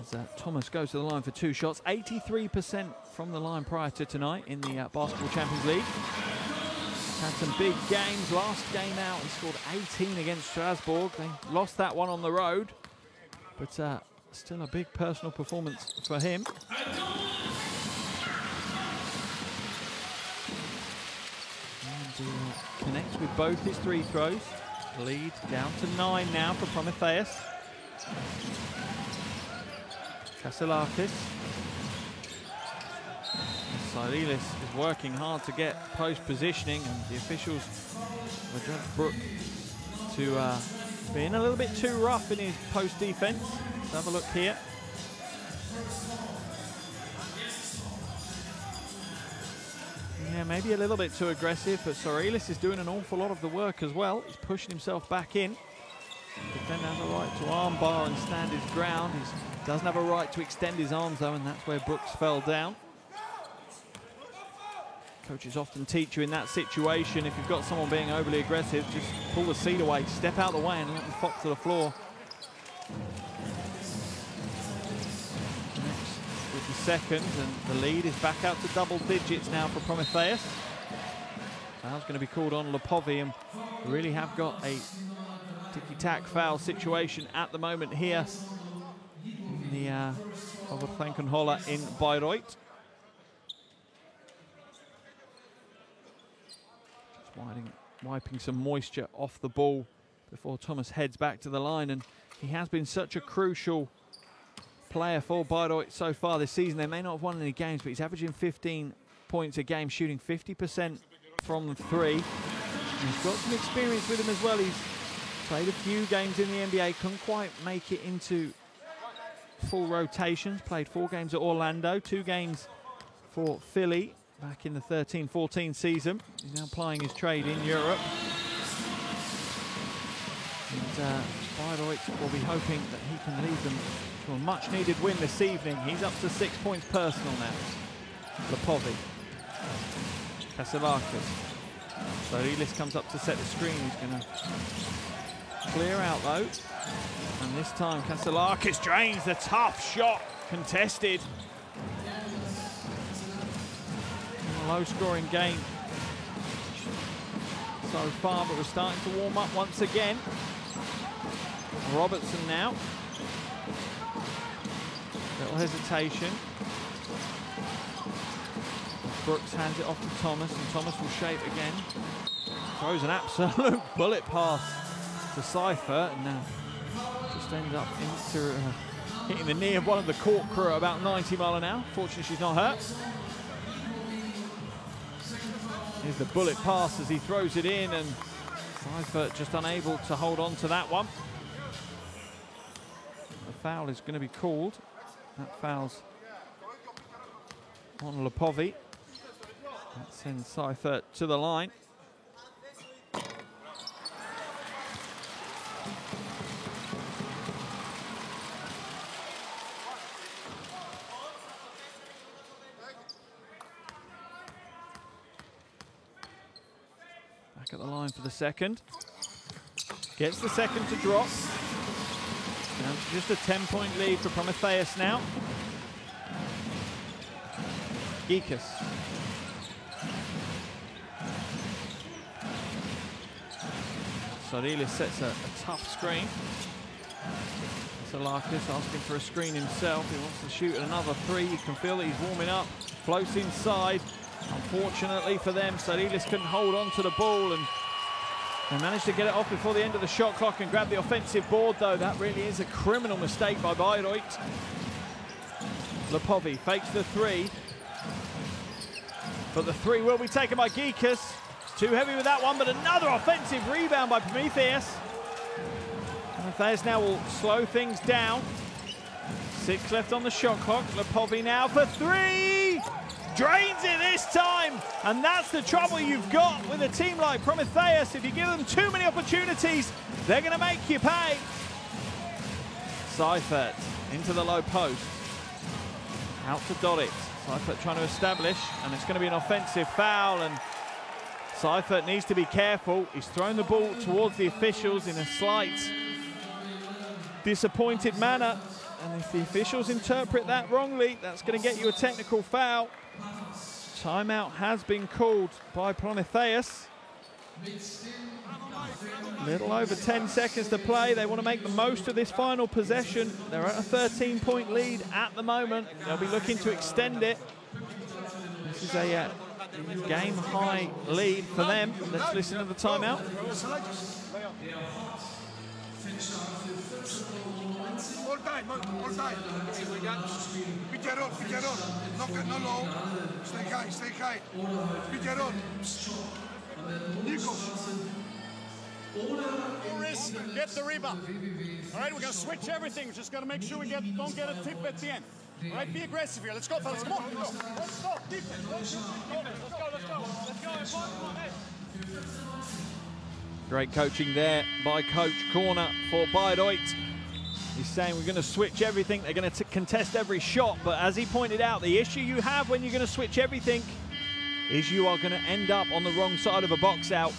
As Thomas goes to the line for 2 shots. 83% from the line prior to tonight in the Basketball Champions League. Had some big games. Last game out, he scored 18 against Strasbourg. They lost that one on the road, but still a big personal performance for him. And connects with both his 3 throws. Lead down to 9 now for Promitheas. Kasilakis. Saidilis is working hard to get post positioning, and the officials will judge Brook to being a little bit too rough in his post defense. Let's have a look here. Yeah, maybe a little bit too aggressive, but Saidilis is doing an awful lot of the work as well. He's pushing himself back in. The defender has a right to armbar and stand his ground. He doesn't have a right to extend his arms though, and that's where Brooks fell down. Coaches often teach you in that situation, if you've got someone being overly aggressive, just pull the seat away, step out the way and let them pop to the floor. Next with the second, and the lead is back out to double digits now for Promitheas. Foul's going to be called on Lepovi, and we really have got a ticky-tack foul situation at the moment here in the Overflankenholler in Bayreuth. Wiping some moisture off the ball before Thomas heads back to the line, and he has been such a crucial player for Bayreuth so far this season. They may not have won any games, but he's averaging 15 points a game, shooting 50% from 3. And he's got some experience with him as well. He's played a few games in the NBA, couldn't quite make it into full rotations. Played 4 games at Orlando, 2 games for Philly back in the 13-14 season. He's now plying his trade in Europe. And Bayreuth will be hoping that he can lead them to a much-needed win this evening. He's up to 6 points personal now. Lepovi. Kasilakis. Saidilis comes up to set the screen. He's going to clear out though. And this time Kasilakis drains the tough shot. Contested. Low-scoring game so far, but we're starting to warm up once again. Robertson now. Little hesitation. Brooks hands it off to Thomas, and Thomas will shape again. Throws an absolute bullet pass to Seifert, and just ends up into hitting the knee of one of the court crew at about 90 miles an hour. Fortunately, she's not hurt. Here's the bullet pass as he throws it in, and Seifert just unable to hold on to that one. The foul is going to be called. That foul's on Lepovi. That sends Seifert to the line. Back at the line for the second. Gets the second to drop. Down to just a 10-point lead for Promitheas now. Geekus. Saidilis sets a tough screen. Kasilakis asking for a screen himself. He wants to shoot another 3. You can feel that he's warming up. Floats inside. Unfortunately for them, Saidilis couldn't hold on to the ball, and they managed to get it off before the end of the shot clock and grab the offensive board, though. That really is a criminal mistake by Bayreuth. Lepovi fakes the 3. But the 3 will be taken by Geekus. Too heavy with that one, but another offensive rebound by Promitheas. Promitheas now will slow things down. 6 left on the shot clock. Lepovi now for 3! Drains it this time, and that's the trouble you've got with a team like Promitheas. If you give them too many opportunities, they're going to make you pay. Seifert into the low post. Out to Dorit. Seifert trying to establish, and it's going to be an offensive foul, and Seifert needs to be careful. He's thrown the ball towards the officials in a slight, disappointed manner, and if the officials interpret that wrongly, that's going to get you a technical foul. Timeout has been called by Promitheas. Little over 10 seconds to play. They want to make the most of this final possession. They're at a 13-point lead at the moment. They'll be looking to extend it. This is a game-high lead for them. Let's listen to the timeout. All time, all time. Pick and roll, pick and roll. No low. Stay high, stay high. Pick and roll. Nico. Get the rebound. All right, we're going to switch everything. We're just going to make sure we don't get a tip at the end. All right, be aggressive here. Let's go, fellas. Come on. Let's go. Defense. Let's go. Great coaching there by Coach Corner for Bayreuth. He's saying we're going to switch everything. They're going to contest every shot. But as he pointed out, the issue you have when you're going to switch everything is you are going to end up on the wrong side of a box out.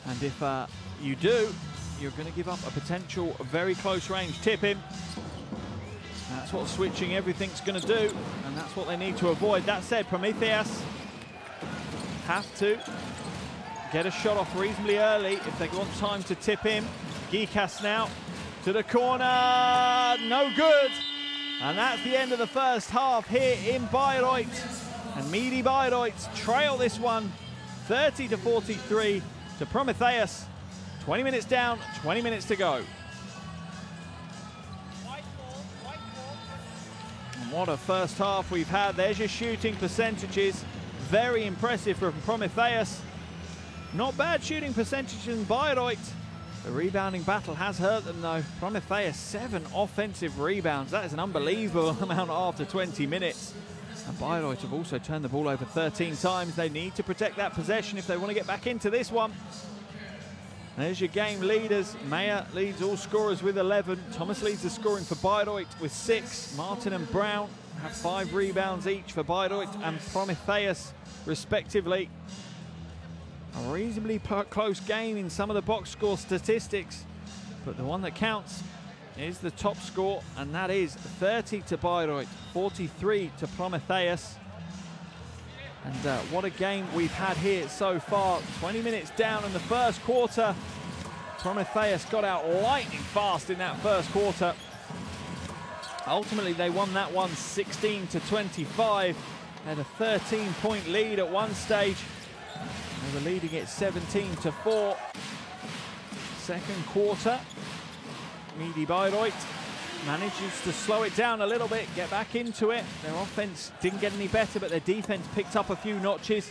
And if you do, you're going to give up a potential very close range tip-in. That's what switching everything's going to do, and that's what they need to avoid. That said, Promitheas have to get a shot off reasonably early if they want time to tip in. Gikas now to the corner, no good. And that's the end of the first half here in Bayreuth. And medi Bayreuth trail this one 30-43 to Promitheas. 20 minutes down, 20 minutes to go. And what a first half we've had. There's your shooting percentages. Very impressive from Promitheas. Not bad shooting percentage in Bayreuth. The rebounding battle has hurt them though. Promitheas 7 offensive rebounds. That is an unbelievable amount after 20 minutes. And Bayreuth have also turned the ball over 13 times. They need to protect that possession if they want to get back into this one. There's your game leaders. Meyer leads all scorers with 11. Thomas leads the scoring for Bayreuth with 6. Martin and Brown have 5 rebounds each for Bayreuth and Promitheas respectively. A reasonably close game in some of the box score statistics, but the one that counts is the top score, and that is 30 to Bayreuth, 43 to Promitheas. And what a game we've had here so far. 20 minutes down in the first quarter. Promitheas got out lightning fast in that first quarter. Ultimately, they won that one 16-25. Had a 13-point lead at one stage. They were leading it 17-4. Second quarter, medi Bayreuth manages to slow it down a little bit, get back into it. Their offense didn't get any better, but their defense picked up a few notches.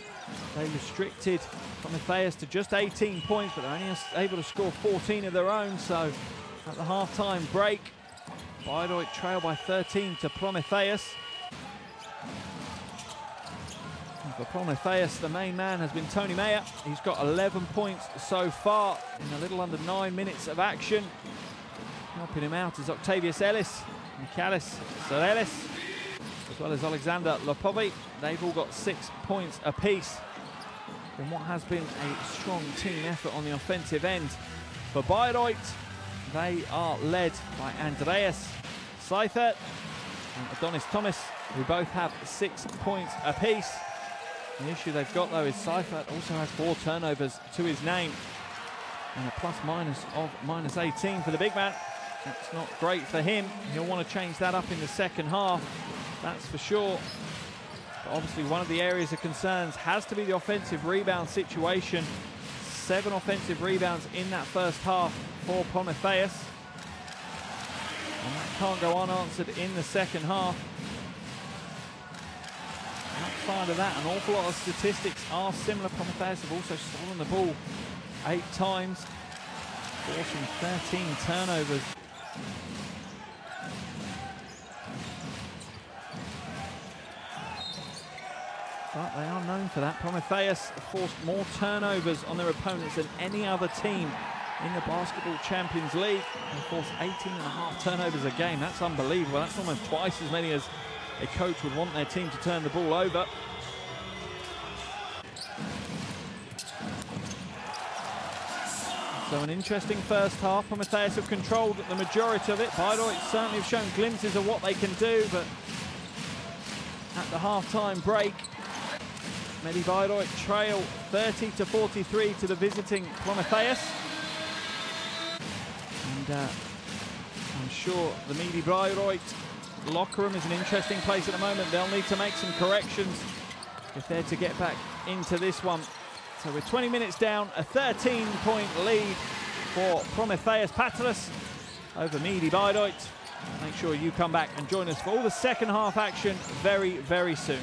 They restricted Promitheas to just 18 points, but they're only able to score 14 of their own. So at the halftime break, Bayreuth trail by 13 to Promitheas. For Promitheas, the main man has been Tony Meyer. He's got 11 points so far in a little under 9 minutes of action. Helping him out is Octavius Ellis, Michalis Sorelis, as well as Alexander Lopovi. They've all got 6 points apiece in what has been a strong team effort on the offensive end. For Bayreuth, they are led by Andreas Seifert and Adonis Thomas, who both have 6 points apiece. The issue they've got though is Seifert also has 4 turnovers to his name and a plus-minus of -18 for the big man. That's not great for him. He'll want to change that up in the second half, that's for sure. But obviously one of the areas of concerns has to be the offensive rebound situation. 7 offensive rebounds in that first half for Promitheas. And that can't go unanswered in the second half. Outside of that, an awful lot of statistics are similar. Promitheas have also stolen the ball 8 times, forcing 13 turnovers. But they are known for that. Promitheas forced more turnovers on their opponents than any other team in the Basketball Champions League. They forced 18.5 turnovers a game. That's unbelievable. That's almost twice as many as a coach would want their team to turn the ball over. So an interesting first half. Promitheas have controlled the majority of it. Bayreuth certainly have shown glimpses of what they can do, but at the half-time break, medi Bayreuth trail 30-43 to the visiting Promitheas. And I'm sure the medi Bayreuth locker room is an interesting place at the moment. They'll need to make some corrections if they're to get back into this one. So we're 20 minutes down, a 13-point lead for Promitheas Patras over medi Bayreuth. Make sure you come back and join us for all the second half action very, very soon.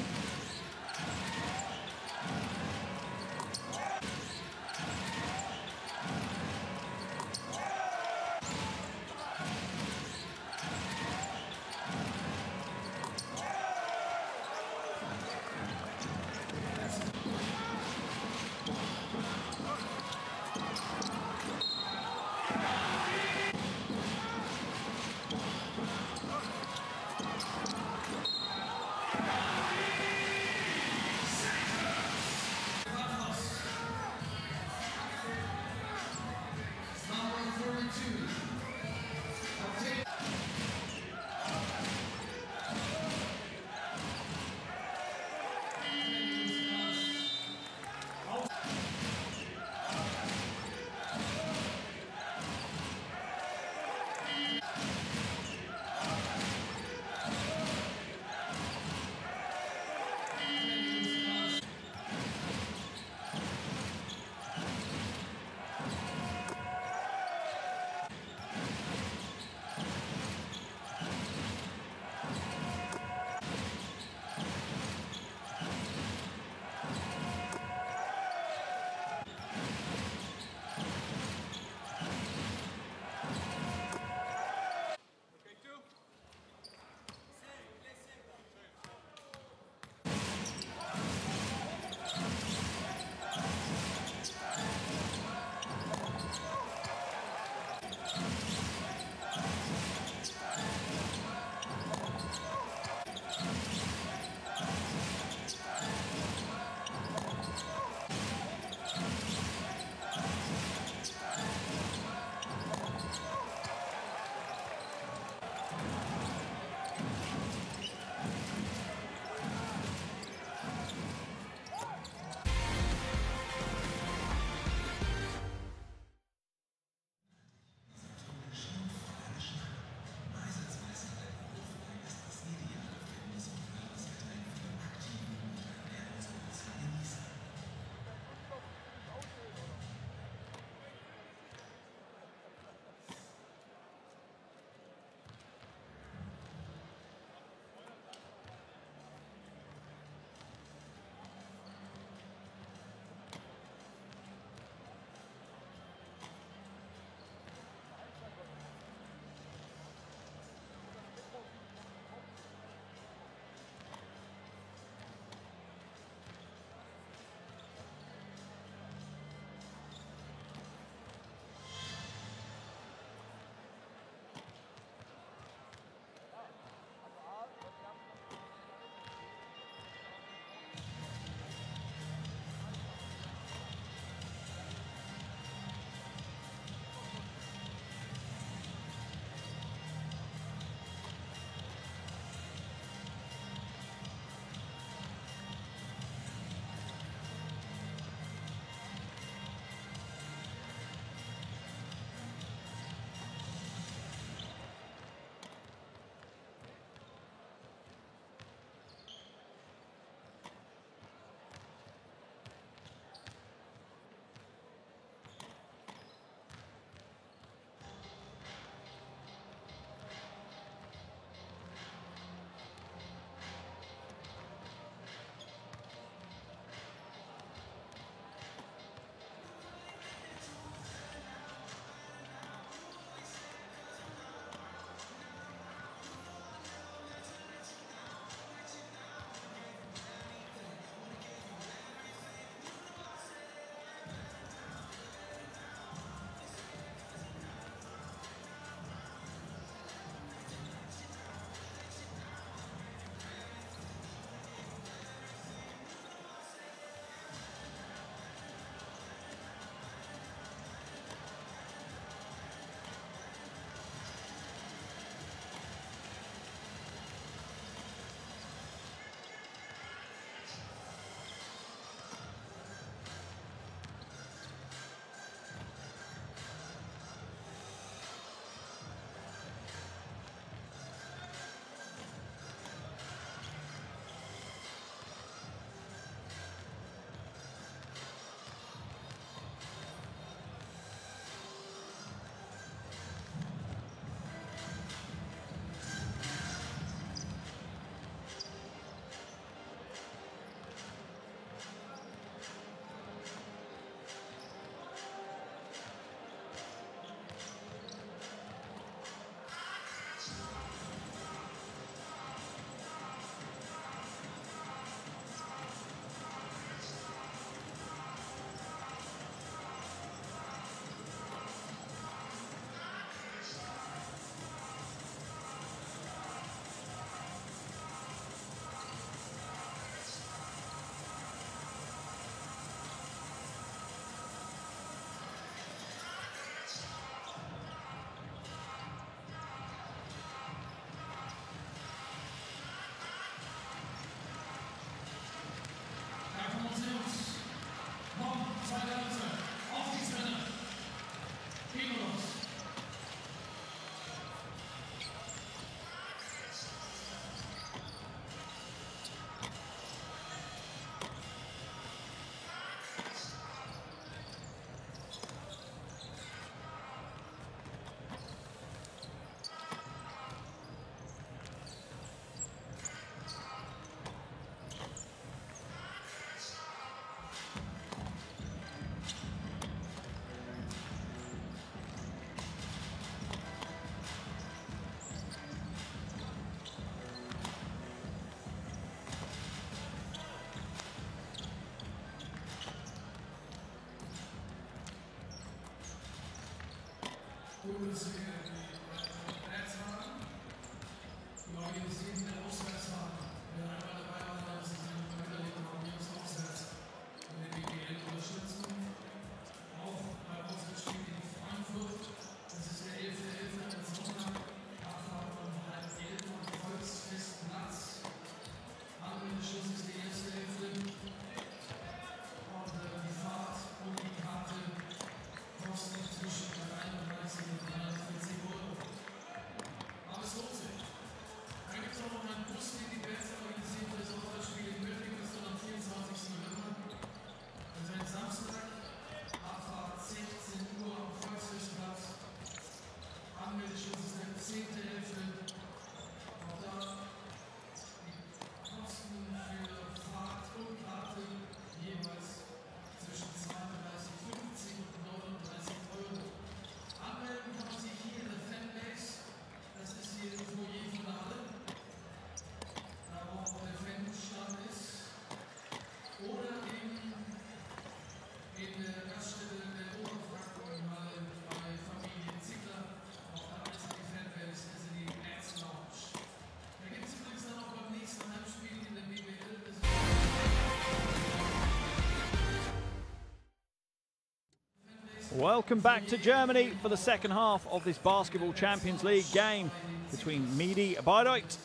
Welcome back to Germany for the second half of this Basketball Champions League game between medi Bayreuth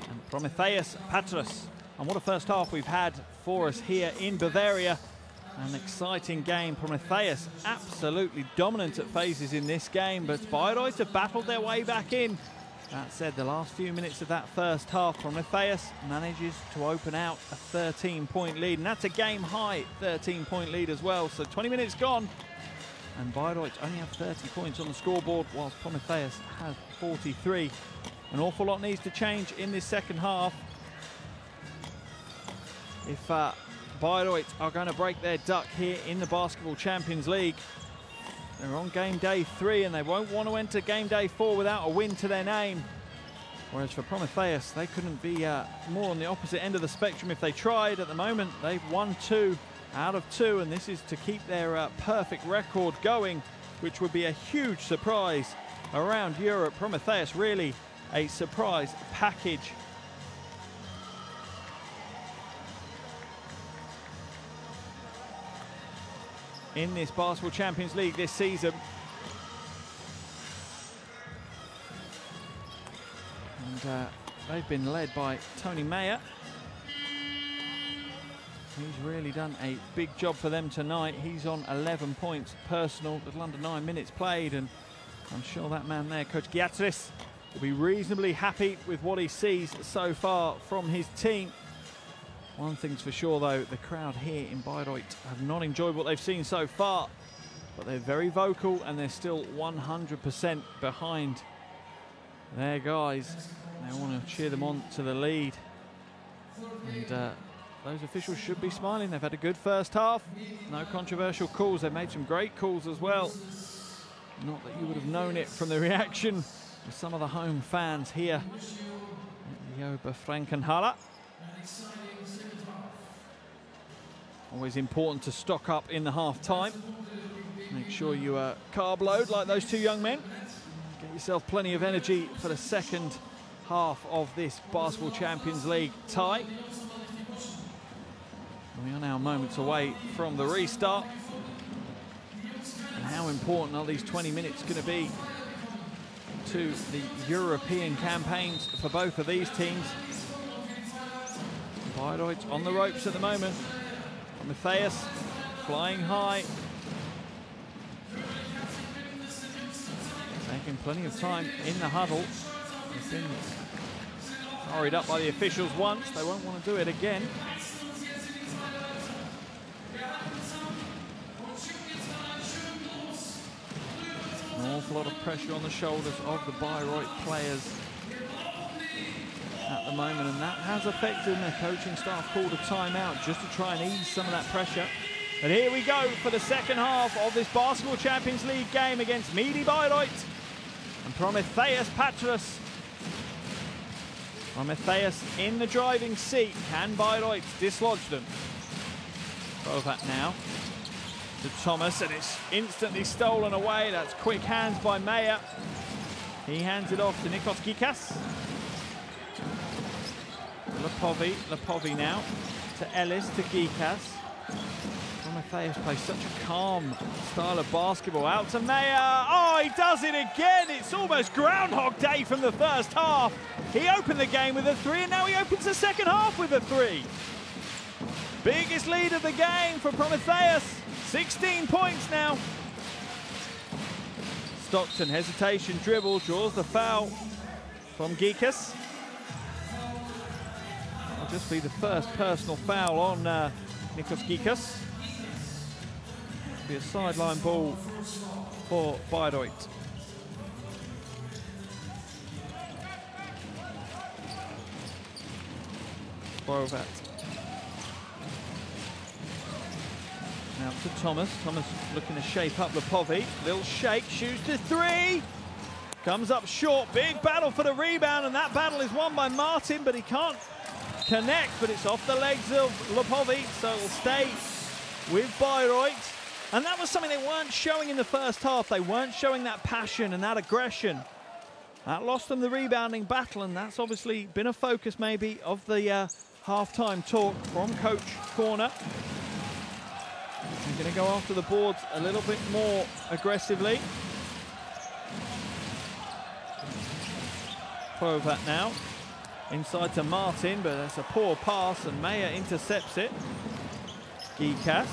and Promitheas Patras. And what a first half we've had for us here in Bavaria. An exciting game. Promitheas absolutely dominant at phases in this game, but Bayreuth have battled their way back in. That said, the last few minutes of that first half, Promitheas manages to open out a 13-point lead, and that's a game-high 13-point lead as well. So 20 minutes gone, and Bayreuth only have 30 points on the scoreboard, whilst Promitheas has 43. An awful lot needs to change in this second half if Bayreuth are going to break their duck here in the Basketball Champions League. They're on game day 3 and they won't want to enter game day 4 without a win to their name. Whereas for Promitheas, they couldn't be more on the opposite end of the spectrum if they tried. At the moment, they've won 2 out of 2, and this is to keep their perfect record going, which would be a huge surprise around Europe. Promitheas really a surprise package. In this Basketball Champions League this season. And they've been led by Tony Mayer. He's really done a big job for them tonight. He's on 11 points personal, little under 9 minutes played, and I'm sure that man there, Coach Giatris, will be reasonably happy with what he sees so far from his team. One thing's for sure though, the crowd here in Bayreuth have not enjoyed what they've seen so far, but they're very vocal and they're still 100% behind their guys. They want to cheer them on to the lead. And those officials should be smiling. They've had a good first half. No controversial calls. They've made some great calls as well. Not that you would have known it from the reaction of some of the home fans here at the Oberfrankenhalle. Always important to stock up in the half-time. Make sure you carb load like those two young men. Get yourself plenty of energy for the second half of this Basketball Champions League tie. We are now moments away from the restart. And how important are these 20 minutes going to be to the European campaigns for both of these teams? Bayreuth on the ropes at the moment. Promitheas flying high. Taking plenty of time in the huddle. They've been hurried up by the officials once. They won't want to do it again. An awful lot of pressure on the shoulders of the Bayreuth players at the moment, and that has affected them. Their coaching staff called a timeout just to try and ease some of that pressure. And here we go for the second half of this Basketball Champions League game against medi Bayreuth and Promitheas Patras. Promitheas in the driving seat. Can Bayreuth dislodge them? Throw that now. to Thomas, and it's instantly stolen away. That's quick hands by Meyer. He hands it off to Nikos Gikas. Lepovi now to Ellis, to Gikas. Promitheas plays such a calm style of basketball. Out to Meyer. Oh, he does it again. It's almost Groundhog Day from the first half. He opened the game with a 3, and now he opens the second half with a 3. Biggest lead of the game for Promitheas. 16 points now. Stockton, hesitation, dribble, draws the foul from Gikas. That'll just be the first personal foul on Nikos Gikas. Be a sideline ball for Bayreuth. Bayreuth. Now to Thomas. Thomas looking to shape up Lepovi. Little shake, shoots to 3. Comes up short. Big battle for the rebound, and that battle is won by Martin, but he can't connect, but it's off the legs of Lepovi, so it will stay with Bayreuth. And that was something they weren't showing in the first half. They weren't showing that passion and that aggression. That lost them the rebounding battle, and that's obviously been a focus maybe of the half-time talk from Coach Corner. They're going to go after the boards a little bit more aggressively. Provat now. Inside to Martin, but that's a poor pass, and Meyer intercepts it. Gikas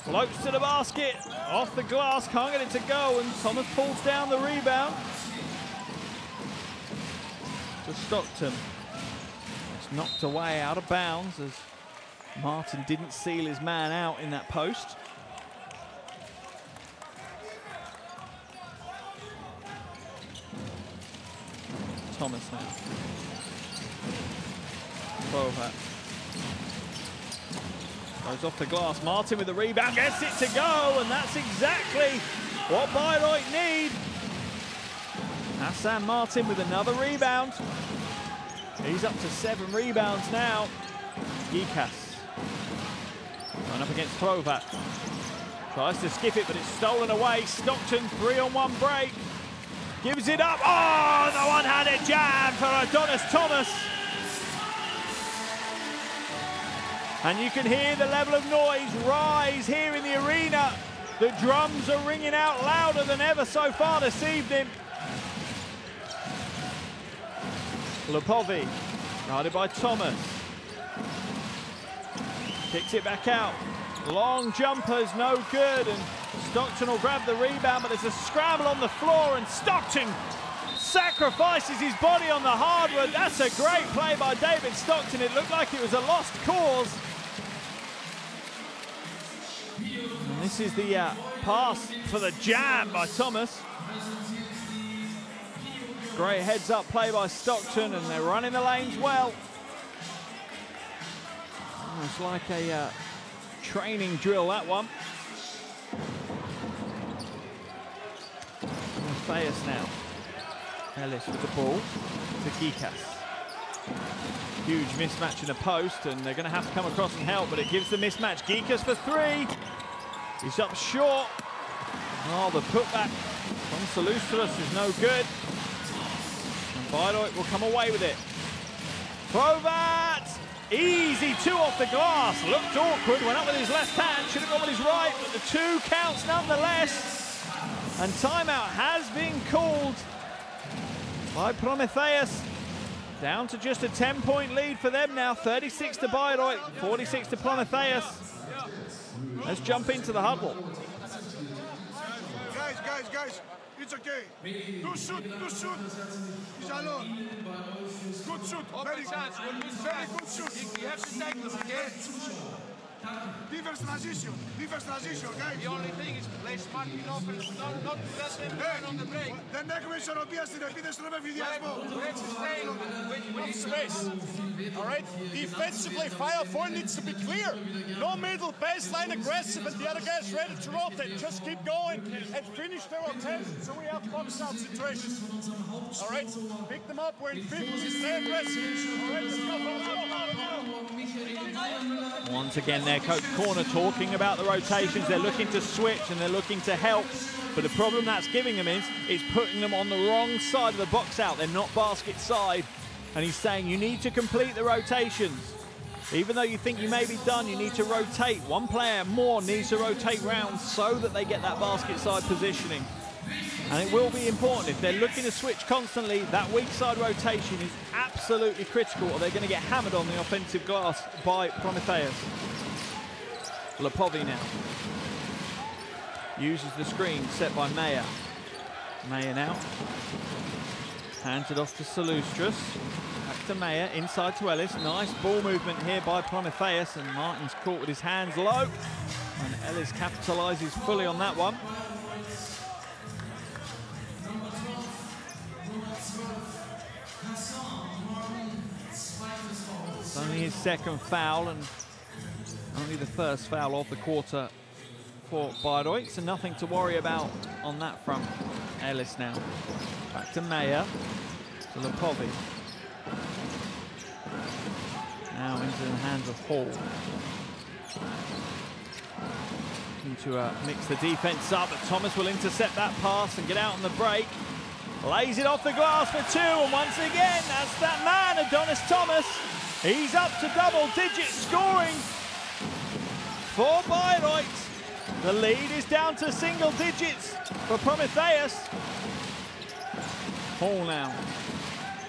floats to the basket, off the glass, can't get it to go, and Thomas pulls down the rebound. To Stockton. It's knocked away out of bounds as Martin didn't seal his man out in that post. Thomas now. Provat. Goes off the glass. Martin with the rebound, gets it to go, and that's exactly what Bayreuth need. Hassan Martin with another rebound. He's up to 7 rebounds now. Gikas. Going up against Provat. Tries to skip it, but it's stolen away. Stockton, 3-on-1 break. Gives it up. Oh, the one-handed jam for Adonis Thomas. And you can hear the level of noise rise here in the arena. The drums are ringing out louder than ever so far this evening. Lepovi, guarded by Thomas. Kicks it back out. Long jumpers, no good, and Stockton will grab the rebound, but there's a scramble on the floor, and Stockton sacrifices his body on the hardwood. That's a great play by David Stockton. It looked like it was a lost cause. And this is the pass for the jam by Thomas. Great heads-up play by Stockton, and they're running the lanes well. Almost like a training drill, that one. Promitheas now. Ellis with the ball to Gikas. Huge mismatch in the post, and they're going to have to come across and help, but it gives the mismatch. Gikas for 3. He's up short. Oh, the putback from Salustras is no good. And Bayreuth will come away with it. Provat! Easy 2 off the glass. Looked awkward, went up with his left hand, should have gone with his right, but the 2 counts nonetheless. And timeout has been called by Promitheas. Down to just a 10-point lead for them now. 36 to Bayreuth, 46 to Promitheas. Let's jump into the huddle. Guys, it's okay. Do shoot. He's alone. Good shoot. Very good shoot. You have to take this again. Defense transition, guys. The only thing is play smart enough and not to let them burn on the break. Δεν έχουμε ισορροπία στην επίθεση στον εφηδιασμό. Let's stay with space. All right, defensively, file 4 needs to be clear. No middle, baseline aggressive, and the other guys ready to rotate. Just keep going and finish their rotation so we have box out situations. All right, pick them up, we're in 50s, stay aggressive. All right, let's go. Once again, they're Mayer coach corner talking about the rotations. They're looking to switch and they're looking to help. But the problem that's giving them is it's putting them on the wrong side of the box out. They're not basket side. And he's saying you need to complete the rotations. Even though you think you may be done, you need to rotate. One player more needs to rotate round so that they get that basket side positioning. And it will be important. If they're looking to switch constantly, that weak side rotation is absolutely critical, or they're going to get hammered on the offensive glass by Promitheas. Lepovi now uses the screen set by Mayer. Mayer now hands it off to Salustras. Back to Mayer, inside to Ellis. Nice ball movement here by Promitheas, and Martin's caught with his hands low. And Ellis capitalises fully on that one. It's only his second foul and only the first foul of the quarter for Bayreuth, so nothing to worry about on that front. Ellis now. Back to Mayer, to Lepovi. Now into the hands of Hall. Looking to mix the defense up, but Thomas will intercept that pass and get out on the break. Lays it off the glass for two, and once again, that's that man, Adonis Thomas. He's up to double-digit scoring for Bayreuth. The lead is down to single digits for Promitheas. Hall now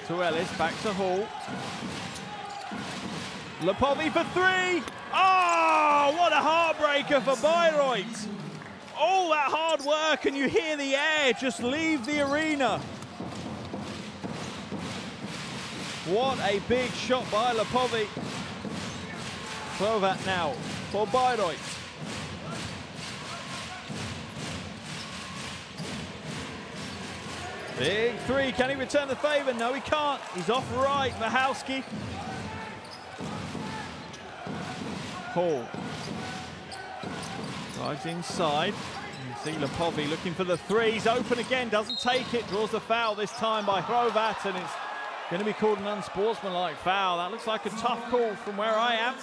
to Ellis, back to Hall. Lepovi for three. Oh, what a heartbreaker for Bayreuth. All that hard work and you hear the air just leave the arena. What a big shot by Lepovi. Hrovat now for Bayreuth. Big three, can he return the favour? No, he can't. He's off right, Mahowski. Hall drives inside. You see Lepovi looking for the three. He's open again, doesn't take it. Draws the foul this time by Hrovat, and it's going to be called an unsportsmanlike foul. That looks like a tough call from where I am.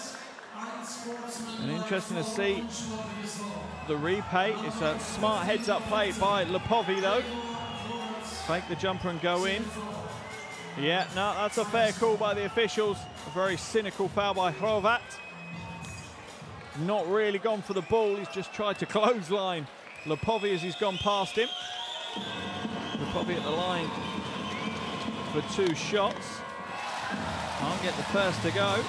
And interesting to see the replay. It's a smart heads-up play by Lepovi, though. Fake the jumper and go in. Yeah, no, that's a fair call by the officials. A very cynical foul by Hrovat. Not really gone for the ball, he's just tried to clothesline Lepovi as he's gone past him. Lepovi at the line for two shots. Can't get the first to go.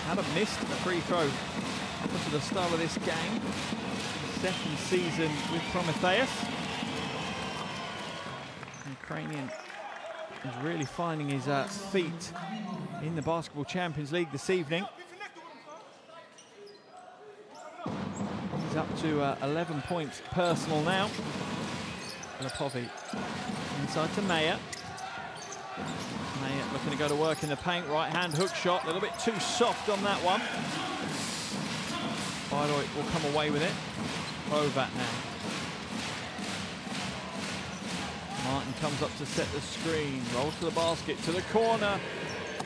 Haven't missed a free throw up until the start of this game. Second season with Promitheas. Ukrainian is really finding his feet in the Basketball Champions League this evening. He's up to 11 points personal now. Lepovi inside to Mayer. Mayer looking to go to work in the paint. Right hand hook shot, a little bit too soft on that one. Bayreuth will come away with it. Hrovat now. Martin comes up to set the screen, rolls to the basket, to the corner.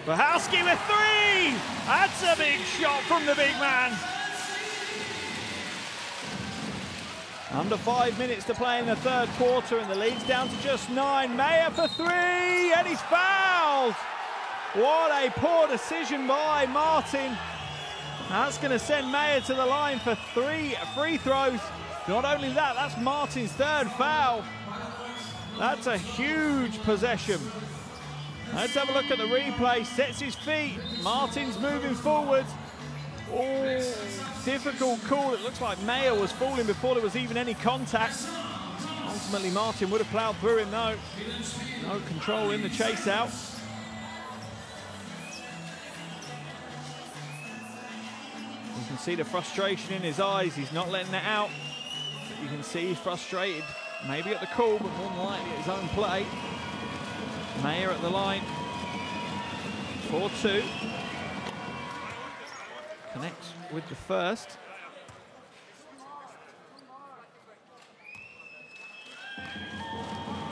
Mahowski with three! That's a big shot from the big man. Under 5 minutes to play in the third quarter, and the lead's down to just 9. Mayer for three, and he's fouled. What a poor decision by Martin. That's going to send Mayer to the line for 3 free throws. Not only that, that's Martin's third foul. That's a huge possession. Let's have a look at the replay. Sets his feet. Martin's moving forward. Oh, difficult call. It looks like Mayer was falling before there was even any contact. Ultimately, Martin would have ploughed through him, though. No control in the chase out. You can see the frustration in his eyes. He's not letting it out. But you can see he's frustrated. Maybe at the call, but more than likely at his own play. Mayer at the line. 4-2. Connects with the first.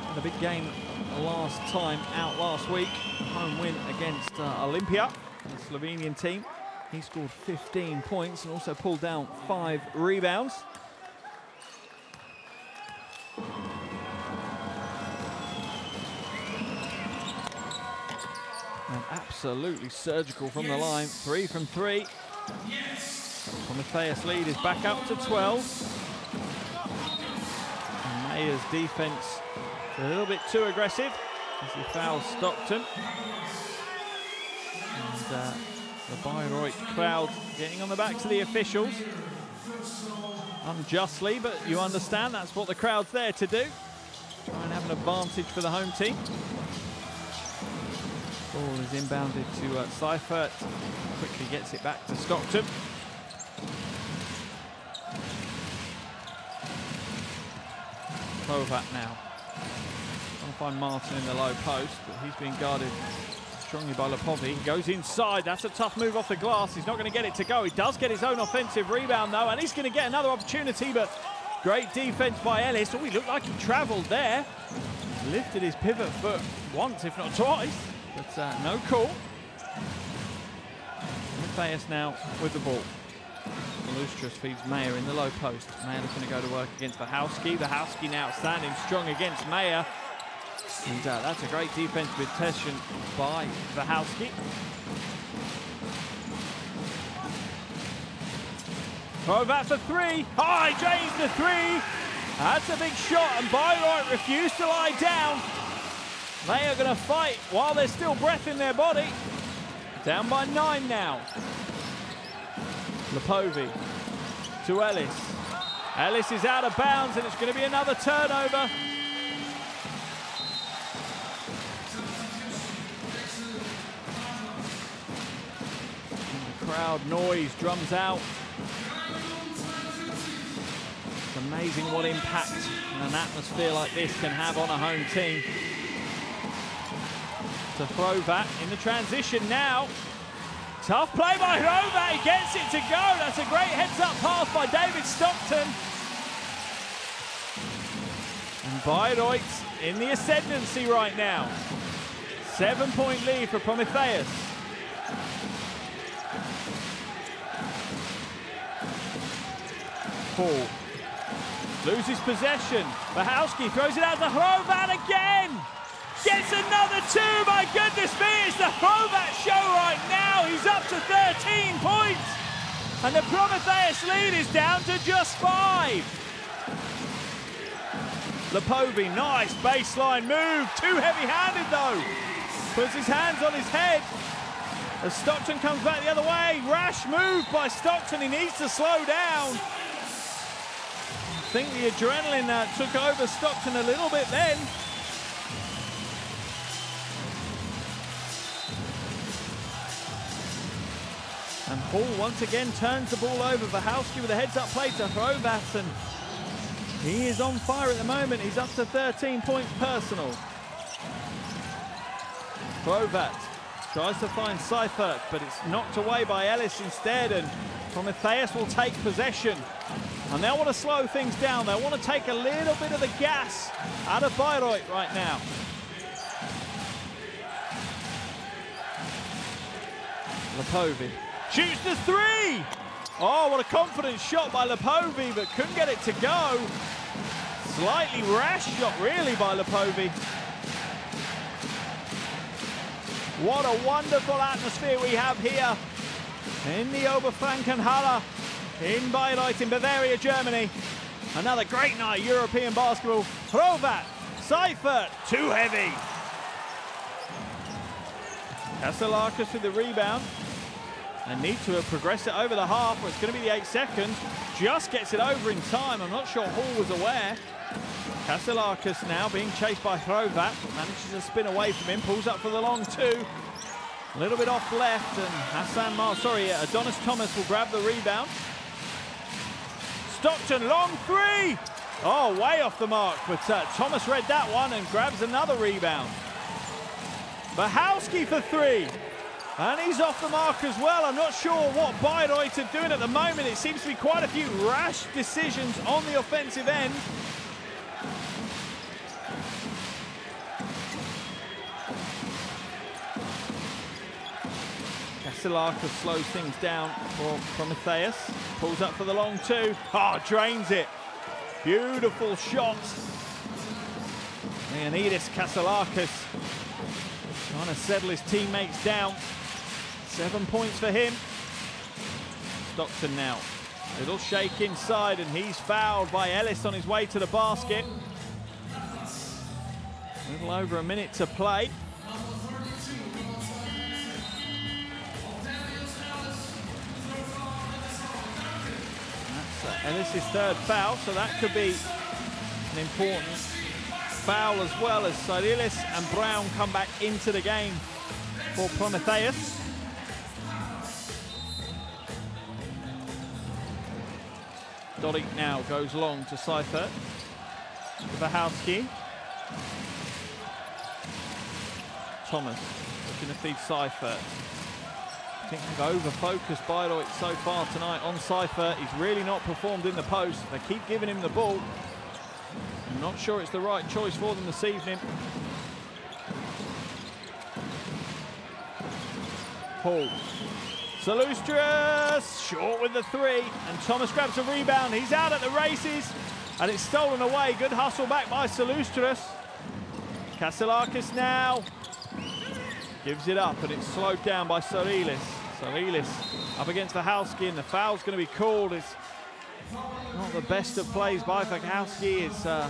Had a big game last time out last week. Home win against Olympia, the Slovenian team. He scored 15 points and also pulled down 5 rebounds. And absolutely surgical from the line. 3 from 3. Promitheas lead is back up to 12. And Mayer's defense is a little bit too aggressive as he fouls Stockton. And the Bayreuth crowd getting on the backs of the officials. Unjustly, but you understand that's what the crowd's there to do. Try and have an advantage for the home team. Ball is inbounded to Seifert. Quickly gets it back to Stockton. Krovat now. Trying to find Martin in the low post, but he's being guarded strongly by Lepovi. He goes inside. That's a tough move off the glass. He's not going to get it to go. He does get his own offensive rebound, though, and he's going to get another opportunity, but great defense by Ellis. Oh, he looked like he traveled there. Lifted his pivot foot once, if not twice, but no call. Matthias now with the ball. Lustras feeds Mayer in the low post. Mayer looking to go to work against Wachowski. Wachowski now standing strong against Mayer. And that's a great defensive possession by Wachowski. Krovat for 3. Oh, he drains the 3. That's a big shot, and Bayreuth refused to lie down. They are going to fight while there's still breath in their body. Down by 9 now. Lepovi to Ellis. Ellis is out of bounds, and it's going to be another turnover. And the crowd noise drums out. It's amazing what impact an atmosphere like this can have on a home team. To Krovat in the transition now. Tough play by Krovat, he gets it to go. That's a great heads-up pass by David Stockton. And Bayreuth in the ascendancy right now. 7-point lead for Promitheas. Paul loses possession. Wachowski throws it out to Krovat again. Gets another 2, my goodness me, it's the Krovat show right now. He's up to 13 points. And the Promitheas lead is down to just 5. Lepovi, nice baseline move. Too heavy-handed though. Puts his hands on his head. As Stockton comes back the other way. Rash move by Stockton, he needs to slow down. I think the adrenaline took over Stockton a little bit then. And Hall once again turns the ball over. Wachowski with a heads-up play to Krovat, and he is on fire at the moment. He's up to 13 points personal. Krovat tries to find Seifert, but it's knocked away by Ellis instead, and Promitheas will take possession. And they'll want to slow things down. They'll want to take a little bit of the gas out of Bayreuth right now. Lepovi shoots the 3! Oh, what a confident shot by Lepovi, but couldn't get it to go. Slightly rash shot, really, by Lepovi. What a wonderful atmosphere we have here in the Oberfrankenhalle in Bayreuth, in Bavaria, Germany. Another great night, European basketball. Krovat, Seifert, too heavy. Kasselakis with the rebound. And need to progress it over the half, where it's going to be the 8 seconds. Just gets it over in time. I'm not sure Hall was aware. Kasselakis now being chased by Krovat. Manages to spin away from him. Pulls up for the long 2. A little bit off left, and Adonis Thomas will grab the rebound. Stockton, long 3. Oh, way off the mark, but Thomas read that one and grabs another rebound. Wachowski for 3. And he's off the mark as well. I'm not sure what Bayreuth are doing at the moment. It seems to be quite a few rash decisions on the offensive end. Kasselakis slows things down for Promitheas. Pulls up for the long two. Oh, drains it. Beautiful shot. Leonidas Kasselakis trying to settle his teammates down. 7 points for him. Stockton now. Little shake inside, and he's fouled by Ellis on his way to the basket. A little over a minute to play. That's Ellis's third foul, so that could be an important foul as well, as Cyrilis and Brown come back into the game for Promitheas. Dodik now goes long to Seifert. Wachowski. Thomas looking to feed Seifert. I think they've over-focused Bayreuth so far tonight on Seifert. He's really not performed in the post. They keep giving him the ball. I'm not sure it's the right choice for them this evening. Paul. Salustrious, short with the three, and Thomas grabs a rebound. He's out at the races, and it's stolen away. Good hustle back by Salustrious. Kasselakis now gives it up, and it's slowed down by Cyrilis. Cyrilis up against Wachowski, and the foul's going to be called. It's not the best of plays by Wachowski. It's going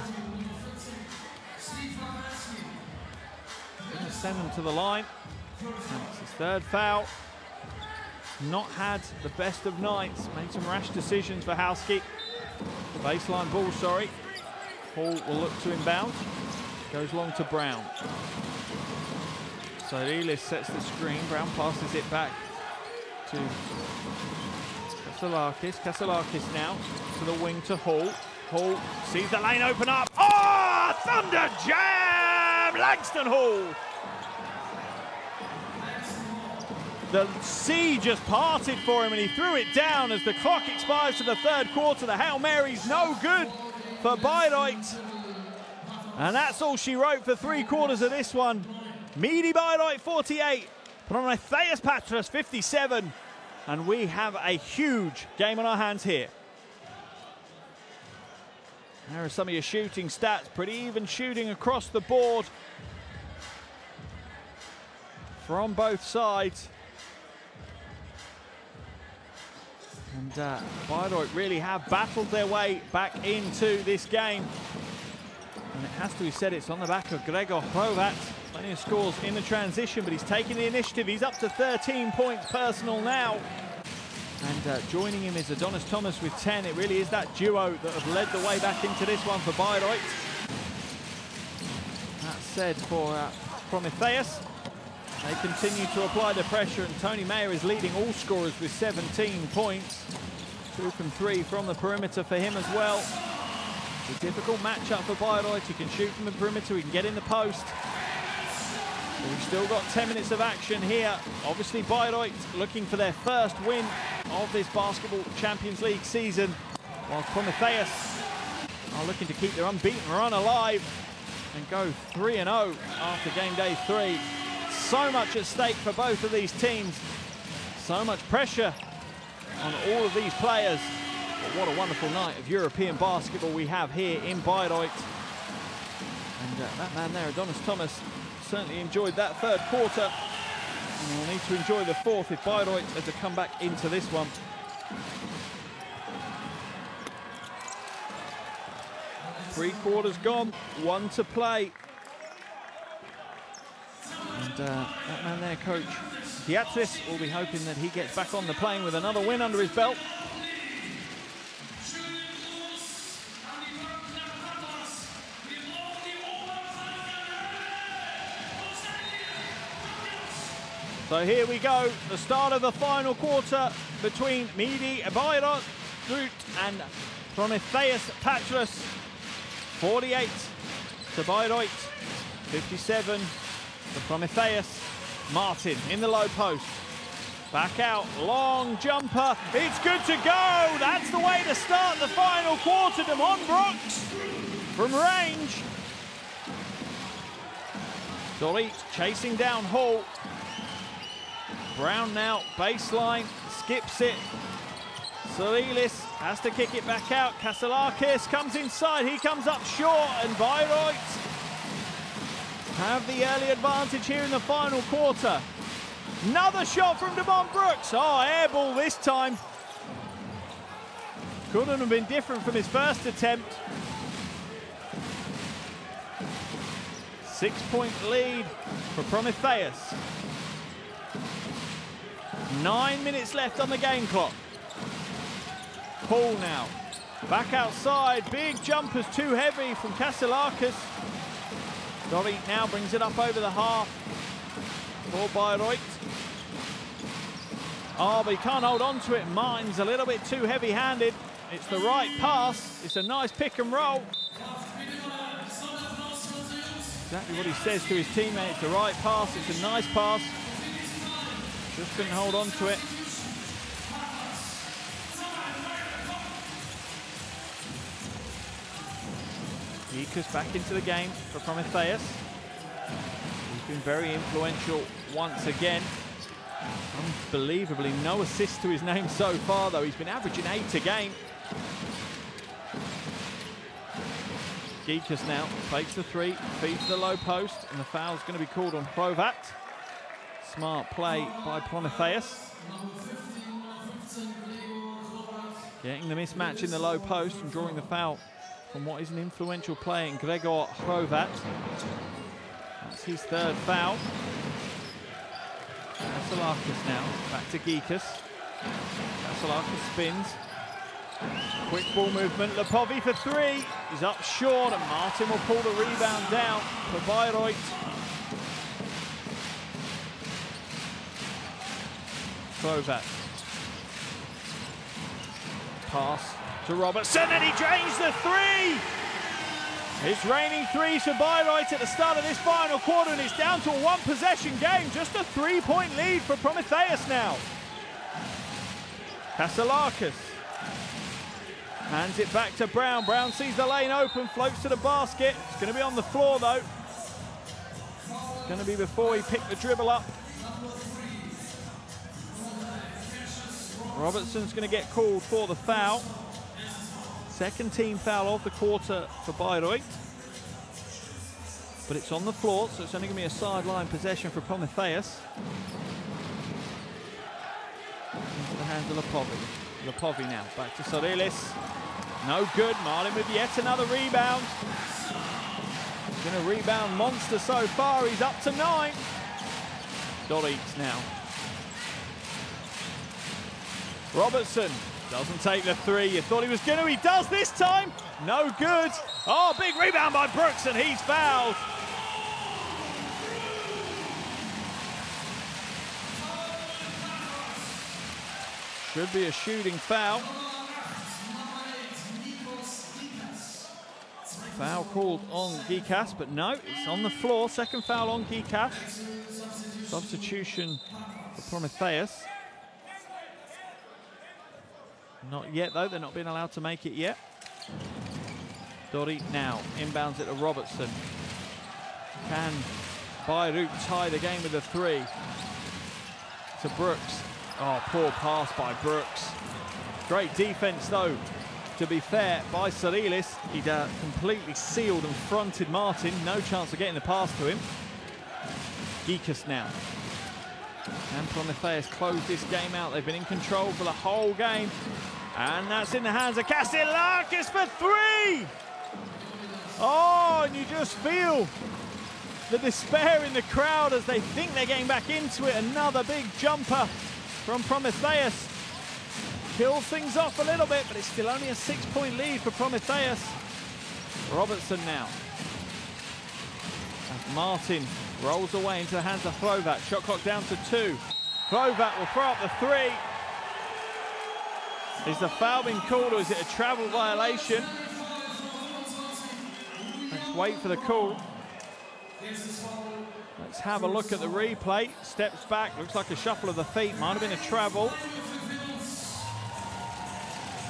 to send them to the line. And it's his third foul. Not had the best of nights. Made some rash decisions for Wachowski. Baseline ball, sorry. Hall will look to inbound. Goes long to Brown. Cyrilis sets the screen. Brown passes it back to Kasselakis. Kasselakis now to the wing to Hall. Hall sees the lane open up. Oh, thunder jam! Langston Hall. The sea just parted for him, and he threw it down as the clock expires to the third quarter. The Hail Mary's no good for Bayreuth. And that's all she wrote for 3 quarters of this one. medi Bayreuth 48, Promitheas Patras 57. And we have a huge game on our hands here. There are some of your shooting stats. Pretty even shooting across the board from both sides. And Bayreuth really have battled their way back into this game. And it has to be said, it's on the back of Gregor Hrovat. Plenty of scores in the transition, but he's taking the initiative. He's up to 13 points personal now. And joining him is Adonis Thomas with 10. It really is that duo that have led the way back into this one for Bayreuth. That said, for Promitheas, they continue to apply the pressure, and Tony Mayer is leading all scorers with 17 points. 2 from 3 from the perimeter for him as well. It's a difficult matchup for Bayreuth. He can shoot from the perimeter, he can get in the post. But we've still got 10 minutes of action here. Obviously Bayreuth looking for their first win of this Basketball Champions League season, while Promitheas are looking to keep their unbeaten run alive and go 3-0 after game day 3. So much at stake for both of these teams. So much pressure on all of these players. But what a wonderful night of European basketball we have here in Bayreuth. And that man there, Adonis Thomas, certainly enjoyed that third quarter. And we'll need to enjoy the fourth if Bayreuth are to come back into this one. Three quarters gone, 1 to play. And that man there, Coach Diatris, will be hoping that he gets back on the plane with another win under his belt. So here we go, the start of the final quarter between medi Bayreuth and Promitheas Patras. 48 to Bayreuth, 57 to Promitheas. Martin in the low post. Back out, long jumper. It's good to go. That's the way to start the final quarter. Damon Brooks from range. Dolit chasing down Hall. Brown now, baseline, skips it. Salilis has to kick it back out. Kaselakis comes inside, he comes up short, and Bayreuth have the early advantage here in the final quarter. Another shot from Demont Brooks. Oh, air ball this time. Couldn't have been different from his first attempt. 6-point lead for Promitheas. 9 minutes left on the game clock. Paul now, back outside, big jumpers too heavy from Kaselakis. Dorit now brings it up over the half for Bayreuth. Oh, but he can't hold on to it. Martin's a little bit too heavy-handed. It's the right pass. It's a nice pick and roll. Exactly what he says to his teammate. It's the right pass. It's a nice pass. Just couldn't hold on to it. Gikas back into the game for Promitheas. He's been very influential once again. Unbelievably, no assist to his name so far, though. He's been averaging 8 a game. Gikas now fakes the 3, feeds the low post, and the foul's going to be called on Hrovat. Smart play by Promitheas. Getting the mismatch in the low post and drawing the foul from what is an influential player in Gregor Hrovat. That's his 3rd foul. Kaselakis now, back to Gikas. Kaselakis spins. Quick ball movement, Lepovi for 3. He's up short, and Martin will pull the rebound down for Bayreuth. Hrovat. Pass to Robertson, and he drains the 3! It's raining 3s for Bayreuth at the start of this final quarter, and it's down to a 1-possession game. Just a 3-point lead for Promitheas now. Kaselakis hands it back to Brown. Brown sees the lane open, floats to the basket. It's going to be on the floor, though. It's going to be before he picked the dribble up. Robertson's going to get called for the foul. 2nd team foul of the quarter for Bayreuth. But it's on the floor, so it's only going to be a sideline possession for Promitheas. Into the hands of Lepovi. Lepovi now, back to Sarilis. No good, Martin with yet another rebound. He's been a rebound monster so far, he's up to 9. Dorit now. Robertson doesn't take the 3. You thought he was going to. He does this time. No good. Oh, big rebound by Brooks, and he's fouled. Should be a shooting foul. Foul called on Gikas, but no, it's on the floor. 2nd foul on Gikas. Substitution for Promitheas. Not yet, though. They're not being allowed to make it yet. Dorit now inbounds it to Robertson. Can Bayreuth tie the game with a 3? To Brooks. Oh, poor pass by Brooks. Great defense, though, to be fair, by Sarilis. He completely sealed and fronted Martin. No chance of getting the pass to him. Gikas now. And Promitheas closed this game out. They've been in control for the whole game. And that's in the hands of Kaselakis for 3! Oh, and you just feel the despair in the crowd as they think they're getting back into it. Another big jumper from Promitheas. Kills things off a little bit, but it's still only a 6-point lead for Promitheas. Robertson now. As Martin rolls away into the hands of Hrovat. Shot clock down to 2. Hrovat will throw up the 3. Is the foul being called, or is it a travel violation? Let's wait for the call. Let's have a look at the replay. Steps back, looks like a shuffle of the feet. Might have been a travel.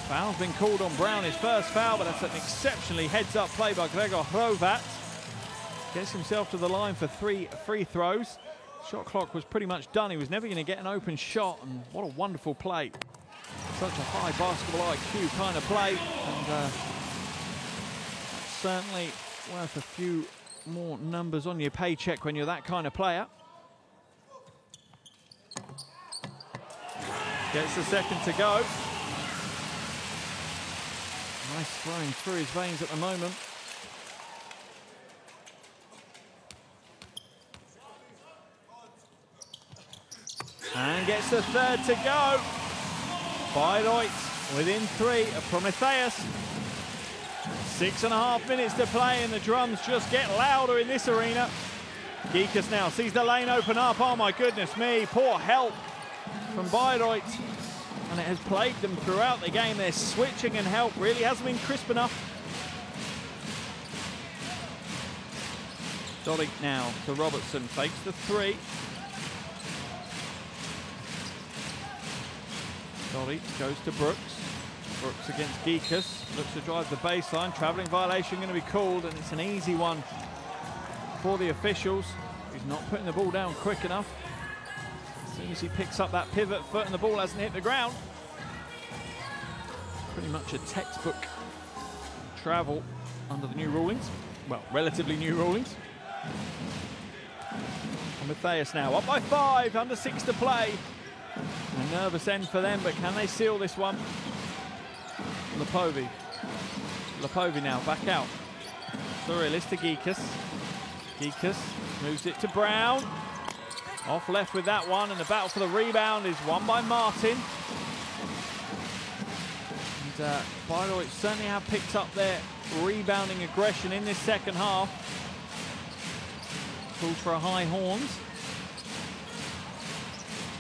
Foul's been called on Brown, his 1st foul, but that's an exceptionally heads-up play by Gregor Hrovat. Gets himself to the line for 3 free throws. Shot clock was pretty much done. He was never going to get an open shot, and what a wonderful play. Such a high basketball IQ kind of play, and certainly worth a few more numbers on your paycheck when you're that kind of player. Gets the second to go. Nice throwing through his veins at the moment. And gets the third to go. Bayreuth within 3 of Promitheas. 6.5 minutes to play, and the drums just get louder in this arena. Geekus now sees the lane open up. Oh my goodness me, poor help from Bayreuth. And it has plagued them throughout the game. Their switching and help really hasn't been crisp enough. Dodig now to Robertson, fakes the 3. Dodig goes to Brooks. Brooks against Geekus, looks to drive the baseline. Travelling violation going to be called, and it's an easy one for the officials. He's not putting the ball down quick enough. As soon as he picks up that pivot foot and the ball hasn't hit the ground. Pretty much a textbook travel under the new rulings. Well, relatively new rulings. Promitheas now up by 5, under 6 to play. A nervous end for them, but can they seal this one? Lepovi now back out. Surrealist to Geekus. Geekus moves it to Brown. Off left with that one, and the battle for the rebound is won by Martin. And Bayreuth certainly have picked up their rebounding aggression in this second half. Calls for a high horns.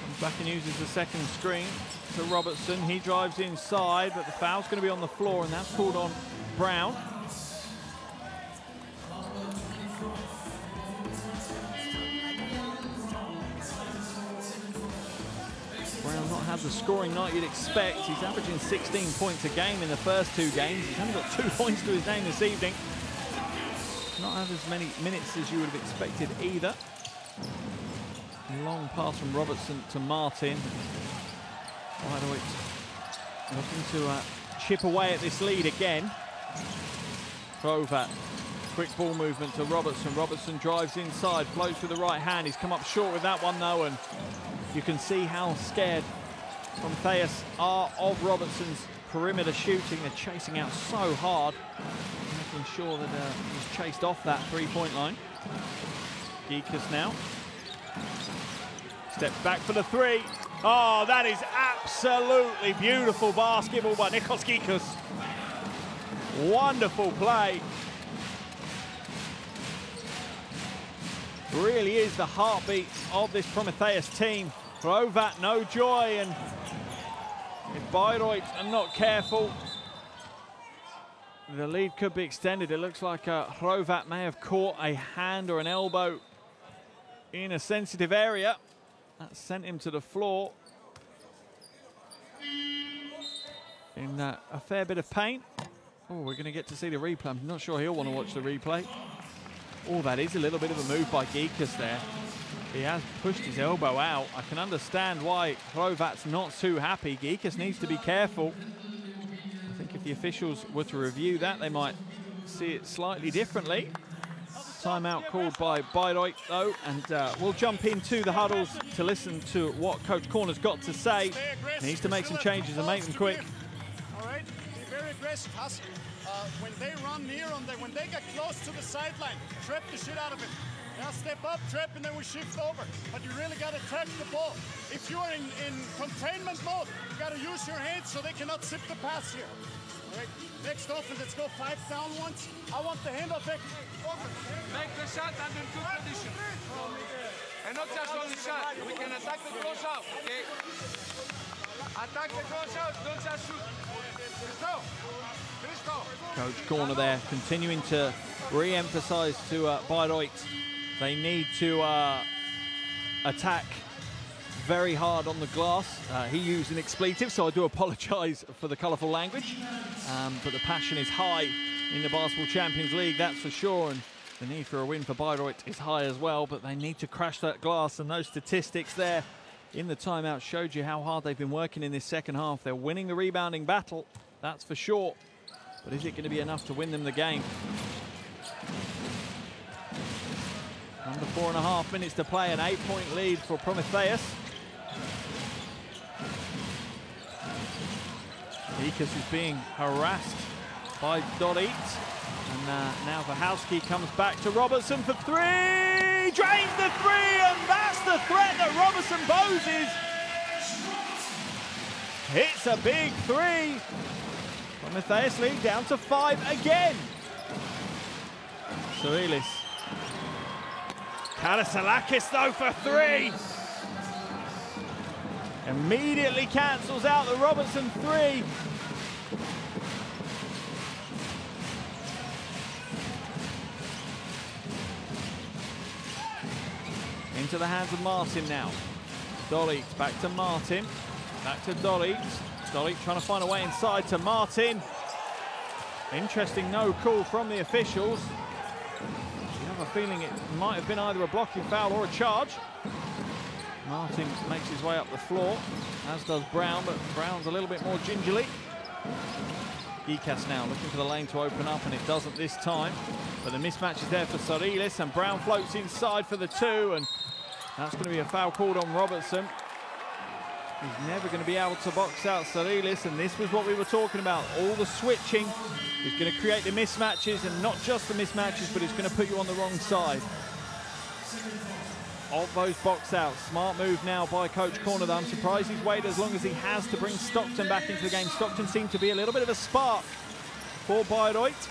Comes back and uses the second screen to Robertson. He drives inside, but the foul's going to be on the floor, and that's called on Brown. Brown's not had the scoring night you'd expect. He's averaging 16 points a game in the first 2 games. He's only got 2 points to his name this evening. Not had as many minutes as you would have expected either. Long pass from Robertson to Martin. Bayreuth looking to chip away at this lead again. Krovat, quick ball movement to Robertson. Robertson drives inside, floats with the right hand. He's come up short with that one though, and you can see how scared Promitheas are of Robertson's perimeter shooting. They're chasing out so hard, making sure that he's chased off that 3-point line. Geekus now. Steps back for the 3. Oh, that is absolutely beautiful basketball by Nikos Geekus. Wonderful play. Really is the heartbeat of this Promitheas team. Krovat, no joy, and if Bayreuth are not careful, the lead could be extended. It looks like Krovat may have caught a hand or an elbow in a sensitive area. That sent him to the floor in a fair bit of pain. Oh, we're going to get to see the replay. I'm not sure he'll want to watch the replay. Oh, that is a little bit of a move by Geekus there. He has pushed his elbow out. I can understand why Krovat's not too happy. Geekus needs to be careful. I think if the officials were to review that, they might see it slightly differently. Timeout called by Bayreuth, though, and we'll jump into the huddles to listen to what Coach Corner's got to say. He needs to make some changes and make them quick. All right, be very aggressive. When they run near on them, when they get close to the sideline, trap the shit out of it. Now step up, trap, and then we shift over. But you really got to track the ball. If you are in containment mode, you got to use your hands so they cannot zip the pass here. All right, next offense, let's go 5 down once. I want the handoff. Make the shot under good condition. And not just only shot. We can attack the cross out, okay? Attack the cross out, don't just shoot. Coach Corner there, continuing to re-emphasize to Bayreuth. They need to attack very hard on the glass. He used an expletive, so I do apologize for the colorful language. But the passion is high in the Basketball Champions League, that's for sure. And The need for a win for Bayreuth is high as well, but they need to crash that glass, and those statistics there in the timeout showed you how hard they've been working in this second half. They're winning the rebounding battle, that's for sure. But is it going to be enough to win them the game? Under 4.5 minutes to play, an 8-point lead for Promitheas. Ikas is being harassed by Dorit. And now Wachowski comes back to Robertson for three. Drains the three, and that's the threat that Robertson poses. Hits a big three. Promitheas lead down to 5 again. Soilis. Karasalakis though for three. Immediately cancels out the Robertson three. Into the hands of Martin now. Dolit back to Martin. Back to Dolit. Dolit trying to find a way inside to Martin. Interesting no call from the officials. You have a feeling it might have been either a blocking foul or a charge. Martin makes his way up the floor, as does Brown, but Brown's a little bit more gingerly. Ikas now looking for the lane to open up, and it doesn't this time. But the mismatch is there for Soilis, and Brown floats inside for the two, and that's going to be a foul called on Robertson. He's never going to be able to box out Soilis, and this was what we were talking about. All the switching is going to create the mismatches, and not just the mismatches, but it's going to put you on the wrong side of those box outs. Smart move now by Coach Corner, though. I'm surprised he's waited as long as he has to bring Stockton back into the game. Stockton seemed to be a little bit of a spark for Bayreuth.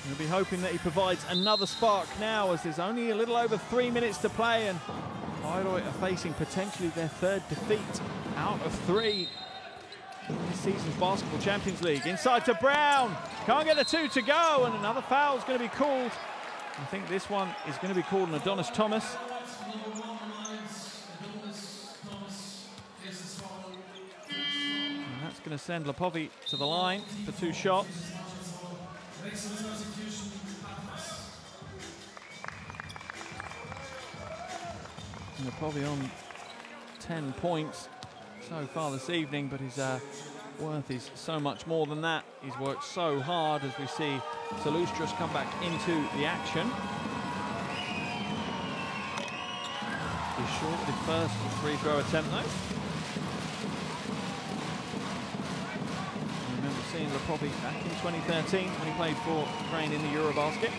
We'll be hoping that he provides another spark now, as there's only a little over 3 minutes to play, and Bayreuth are facing potentially their third defeat out of 3 in this season's Basketball Champions League. Inside to Brown. Can't get the 2 to go, and another foul is going to be called. I think this one is going to be called an Adonis Thomas. And that's going to send Lepovi to the line for 2 shots. Lepovi on 10 points so far this evening, but his worth is so much more than that. He's worked so hard, as we see Salustras come back into the action. He's short with his first free throw attempt though. I remember seeing Lepovi back in 2013 when he played for Ukraine in the Eurobasket.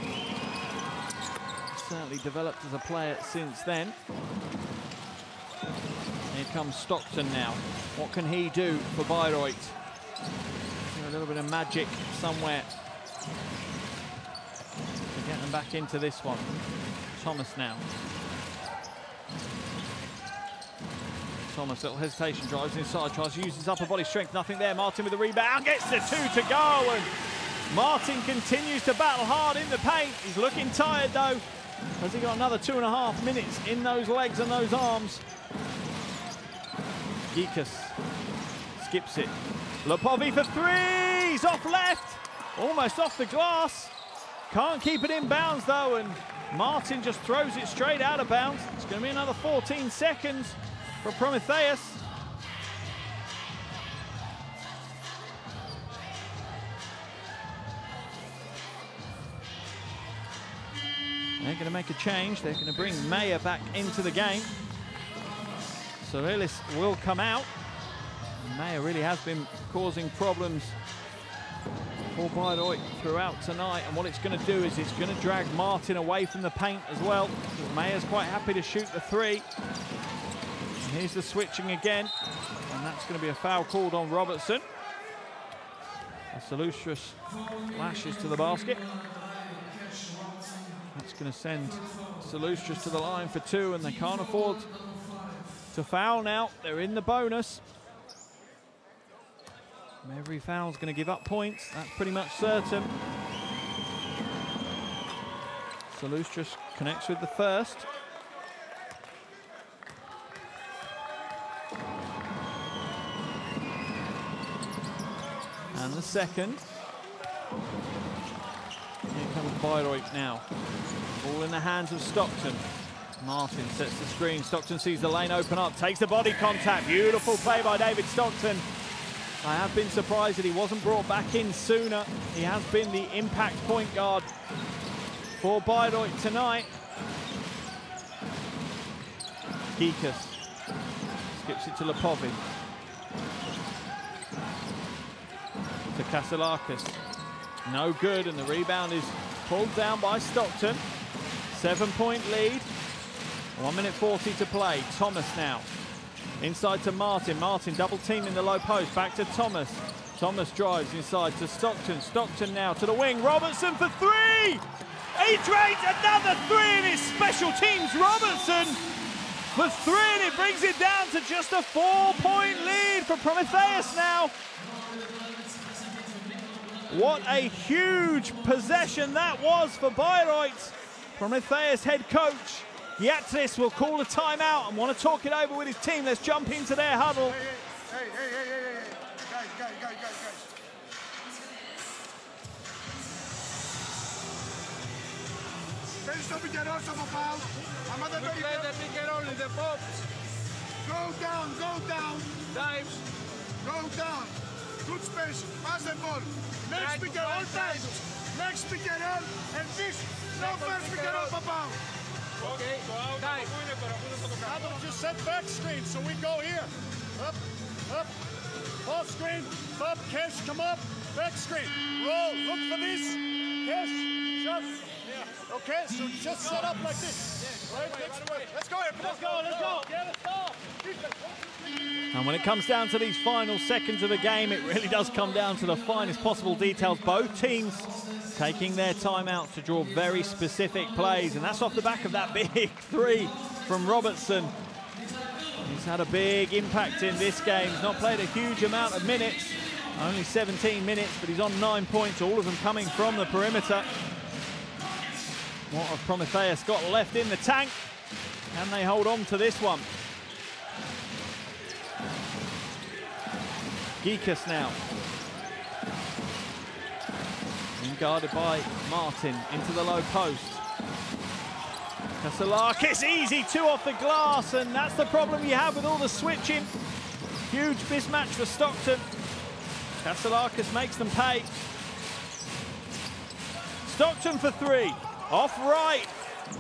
Certainly developed as a player since then. Here comes Stockton now. What can he do for Bayreuth? A little bit of magic somewhere to get them back into this one. Thomas now. Thomas, little hesitation, drives inside, tries to use his upper body strength, nothing there. Martin with the rebound, gets the 2 to go, and Martin continues to battle hard in the paint. He's looking tired though. Has he got another 2.5 minutes in those legs and those arms? Ikas skips it. Lepovi for 3, he's off left, almost off the glass. Can't keep it in bounds though, and Martin just throws it straight out of bounds. It's going to be another 14 seconds for Promitheas. They're going to make a change. They're going to bring Mayer back into the game. Soilis will come out. Mayer really has been causing problems for Bayreuth throughout tonight, and what it's going to do is it's going to drag Martin away from the paint as well. Mayer's quite happy to shoot the 3. And here's the switching again, and that's going to be a foul called on Robertson. Salustras lashes to the basket. That's going to send Salustras to the line for 2, and they can't afford to foul now. They're in the bonus. Every foul's going to give up points, that's pretty much certain. Salustras connects with the first. And the second. Here comes with Bayreuth now. Ball in the hands of Stockton. Martin sets the screen. Stockton sees the lane open up, takes the body contact. Beautiful play by David Stockton. I have been surprised that he wasn't brought back in sooner. He has been the impact point guard for Bayreuth tonight. Gikas skips it to Lepovin. To Kaselakis. No good, and the rebound is pulled down by Stockton. 7-point lead. 1 minute 40 to play. Thomas now. Inside to Martin. Martin double team in the low post. Back to Thomas. Thomas drives inside to Stockton. Stockton now to the wing. Robertson for three! He drains another three in his special teams. Robertson for three, and it brings it down to just a 4-point lead for Promitheas now. What a huge possession that was for Bayreuth. Promitheas head coach Yatris will call a timeout and want to talk it over with his team. Let's jump into their huddle. Hey. Guys. Θέλεις το πικερός από πάω. Άμα δεν το play the pick and roll in the pops. Go down. Dives. Go down. Good space. Pass the ball. Next pick and roll time. Next pick and roll. And this. No first pick and roll, Papao. Okay. Dive. Adam just set back screen, so we go here. Up. Off screen. Up. Cash, come up. Back screen. Roll. Look for this. Cash. Just. Yeah. Okay, so just set up like this. Right? Let's go here. Let's go. Get it off. And when it comes down to these final seconds of the game, it really does come down to the finest possible details. Both teams taking their timeouts to draw very specific plays, and that's off the back of that big three from Robertson. He's had a big impact in this game. He's not played a huge amount of minutes, only 17 minutes, but he's on 9 points, all of them coming from the perimeter. What have Promitheas got left in the tank? Can they hold on to this one? Gikas now. And guarded by Martin into the low post. Kaselakis, easy, two off the glass, and that's the problem you have with all the switching. Huge mismatch for Stockton. Kaselakis makes them pay. Stockton for three. Off right.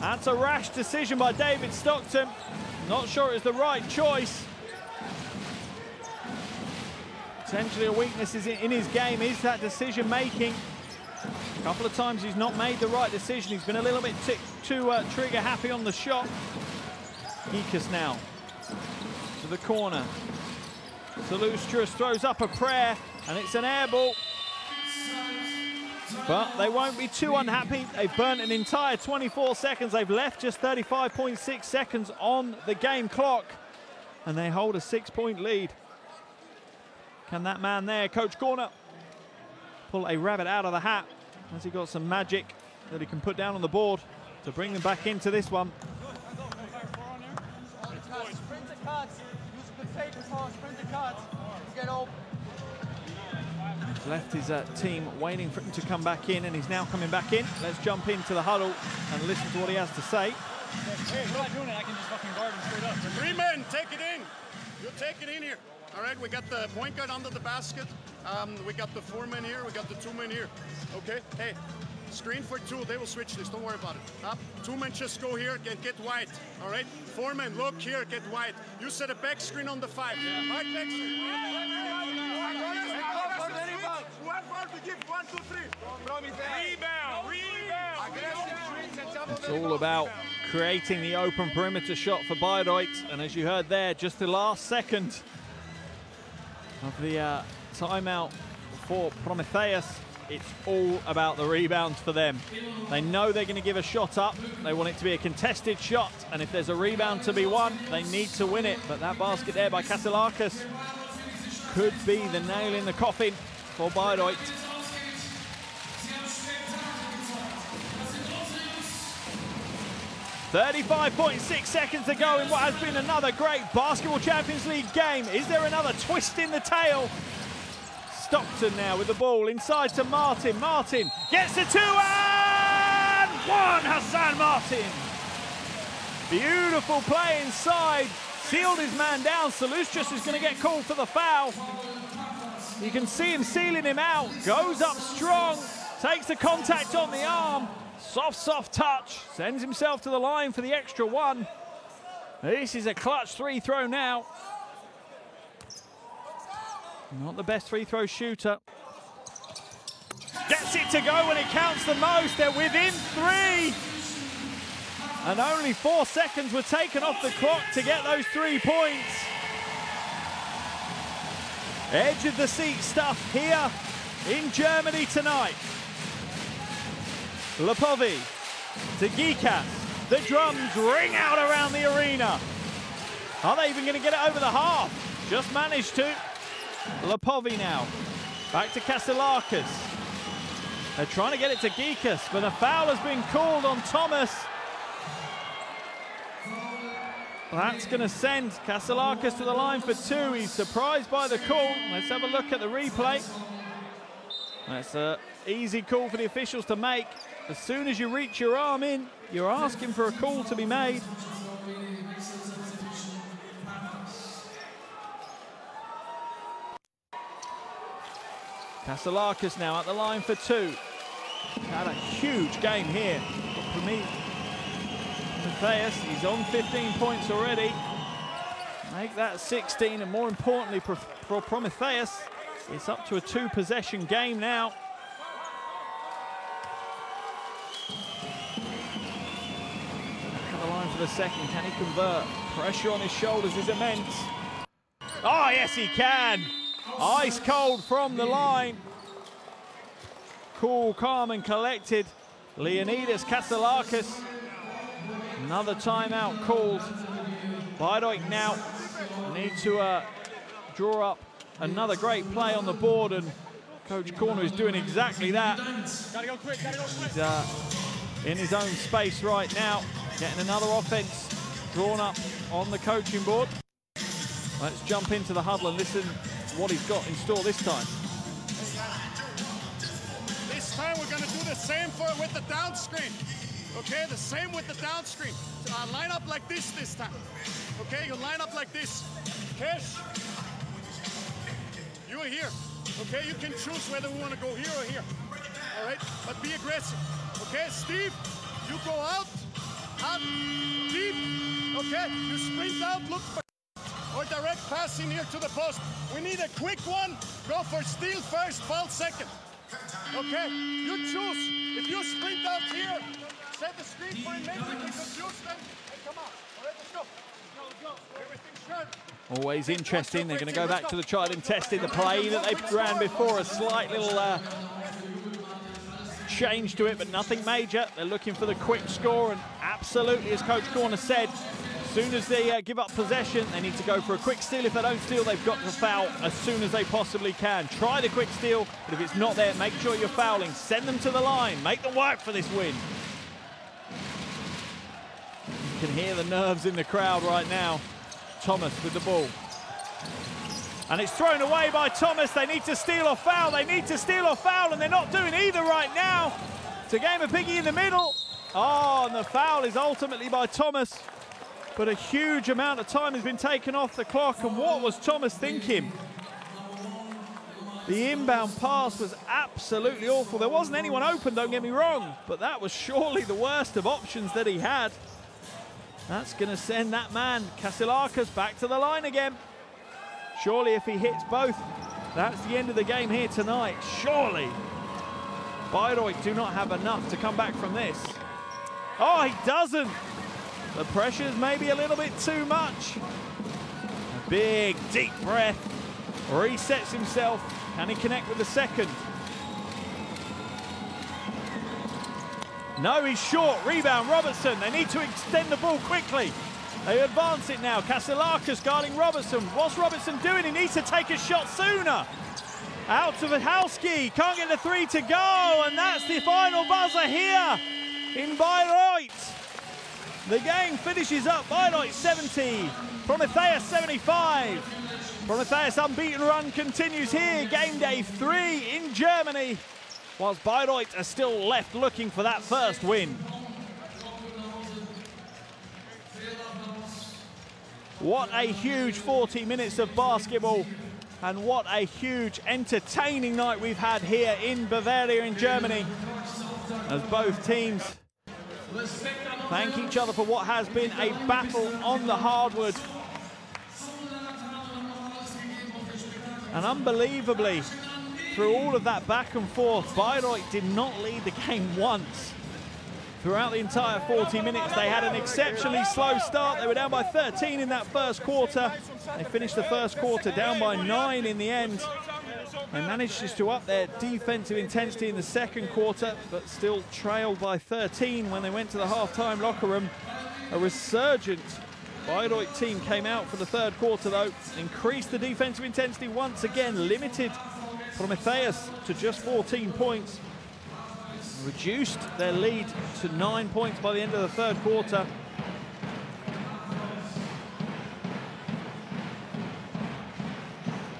That's a rash decision by David Stockton. Not sure it's the right choice. Potentially a weakness in his game is that decision making. A couple of times he's not made the right decision. He's been a little bit too trigger happy on the shot. Gikas now to the corner. Salustras throws up a prayer, and it's an air ball. But they won't be too unhappy. They've burnt an entire 24 seconds. They've left just 35.6 seconds on the game clock, and they hold a 6-point lead. Can that man there, Coach Corner, pull a rabbit out of the hat? Has he got some magic that he can put down on the board to bring them back into this one? Sprint the cuts. Use a good fake ball. Sprint the cuts. Get open. He's left his team waiting for him to come back in, and he's now coming back in. Let's jump into the huddle and listen to what he has to say. Hey, if you're not doing it, I can just fucking guard him straight up. 3 men, take it in. You take it in here. All right, we got the point guard under the basket. We got the 4 men here. We got the 2 men here. Okay, hey, screen for 2. They will switch this. Don't worry about it. Up. 2 men just go here and get wide. All right, 4 men, look here, get wide. You set a back screen on the 5. Yeah. Right back screen. It's all about creating the open perimeter shot for Bayreuth, and as you heard there, just the last second of the timeout for Promitheas, it's all about the rebounds for them. They know they're going to give a shot up. They want it to be a contested shot, and if there's a rebound to be won, they need to win it. But that basket there by Kaselakis could be the nail in the coffin for Bayreuth. 35.6 seconds to go in what has been another great Basketball Champions League game. Is there another twist in the tail? Stockton now with the ball inside to Martin. Martin gets the 2 out! one, Hassan Martin. Beautiful play inside. Sealed his man down. Salustius is going to get called for the foul. You can see him sealing him out. Goes up strong. Takes the contact on the arm. Soft touch. Sends himself to the line for the extra one. This is a clutch free throw now. Not the best free throw shooter. Gets it to go when it counts the most. They're within 3. And only 4 seconds were taken off the clock to get those 3 points. Edge of the seat stuff here in Germany tonight. Lepovi to Gikas. The drums ring out around the arena. Are they even going to get it over the half? Just managed to. Lepovi now. Back to Kaselakis. They're trying to get it to Gikas, but a foul has been called on Thomas. That's going to send Kaselakis to the line for 2. He's surprised by the call. Let's have a look at the replay. That's an easy call for the officials to make. As soon as you reach your arm in, you're asking for a call to be made. Kaselakis now at the line for 2. Had a huge game here for me. Promitheas, he's on 15 points already. Make that 16, and more importantly for Promitheas, it's up to a 2-possession game now. Back at the line for the second, can he convert? Pressure on his shoulders is immense. Oh, yes, he can. Ice cold from the line. Cool, calm and collected. Leonidas Kaselakis. Another timeout called. Bayreuth now need to draw up another great play on the board, and Coach Corner is doing exactly that. Gotta go quick, gotta go quick. He's in his own space right now, getting another offense drawn up on the coaching board. Let's jump into the huddle and listen what he's got in store this time. This time we're going to do the same with the down screen. Okay, the same with the down screen. Line up like this time. Okay, you line up like this. Kesh, you are here. Okay, you can choose whether we want to go here or here. All right, but be aggressive. Okay, Steve, you go out, deep. Okay, you sprint out, look for or direct pass in here to the post. We need a quick one. Go for steal first, foul second. Okay, you choose. If you sprint out here, set the screen for him, maybe we can confuse them. Hey, come on. All right, let's go. Go. Everything's good. Always interesting. They're going to go back to the tried and tested. The play that they ran before, a slight little change to it, but nothing major. They're looking for the quick score, and absolutely, as Coach Corner said, as soon as they give up possession, they need to go for a quick steal. If they don't steal, they've got to foul as soon as they possibly can. Try the quick steal, but if it's not there, make sure you're fouling. Send them to the line. Make them work for this win. You can hear the nerves in the crowd right now. Thomas with the ball. And it's thrown away by Thomas. They need to steal or foul. They need to steal or foul, and they're not doing either right now. It's a game of piggy in the middle. Oh, and the foul is ultimately by Thomas. But a huge amount of time has been taken off the clock, and what was Thomas thinking? The inbound pass was absolutely awful. There wasn't anyone open, don't get me wrong, but that was surely the worst of options that he had. That's going to send that man, Kaselakis, back to the line again. Surely if he hits both, that's the end of the game here tonight. Surely. Bayreuth do not have enough to come back from this. Oh, he doesn't. The pressure's maybe a little bit too much. A big, deep breath. Resets himself. Can he connect with the second? No, he's short. Rebound, Robertson. They need to extend the ball quickly. They advance it now. Kaselakis guarding Robertson. What's Robertson doing? He needs to take a shot sooner. Out to Vihalski. Can't get the 3 to go. And that's the final buzzer here in Bayreuth. The game finishes up. Bayreuth 70. Promitheas 75. Promitheas' unbeaten run continues here. Game day 3 in Germany. Whilst Bayreuth are still left looking for that first win. What a huge 40 minutes of basketball, and what a huge entertaining night we've had here in Bavaria in Germany, as both teams thank each other for what has been a battle on the hardwood. And unbelievably, through all of that back and forth, Bayreuth did not lead the game once. Throughout the entire 40 minutes, they had an exceptionally slow start. They were down by 13 in that first quarter. They finished the first quarter down by 9 in the end. They managed just to up their defensive intensity in the second quarter, but still trailed by 13 when they went to the half-time locker room. A resurgent Bayreuth team came out for the third quarter, though, increased the defensive intensity once again, limited Promitheas to just 14 points, reduced their lead to 9 points by the end of the third quarter.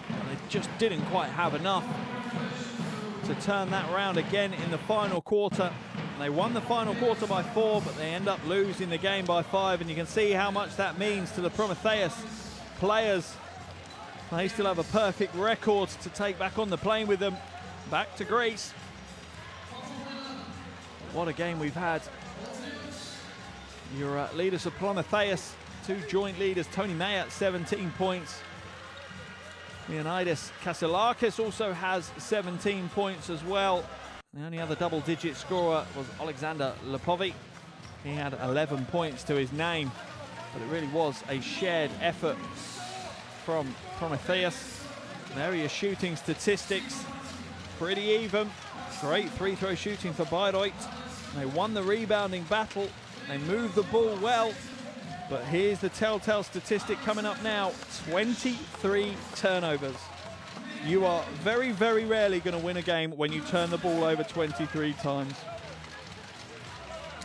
And they just didn't quite have enough to turn that around again in the final quarter. And they won the final quarter by 4, but they end up losing the game by 5, and you can see how much that means to the Promitheas players. They still have a perfect record to take back on the plane with them, back to Greece. What a game we've had. Your leaders of Promitheas, 2 joint leaders, Tony Mayer, 17 points. Leonidas Kasilakis also has 17 points as well. The only other double-digit scorer was Alexander Lepovi. He had 11 points to his name, but it really was a shared effort from Promitheas. There are your shooting statistics, pretty even. Great free-throw shooting for Bayreuth. They won the rebounding battle. They moved the ball well, but here's the telltale statistic coming up now: 23 turnovers. You are very, very rarely going to win a game when you turn the ball over 23 times.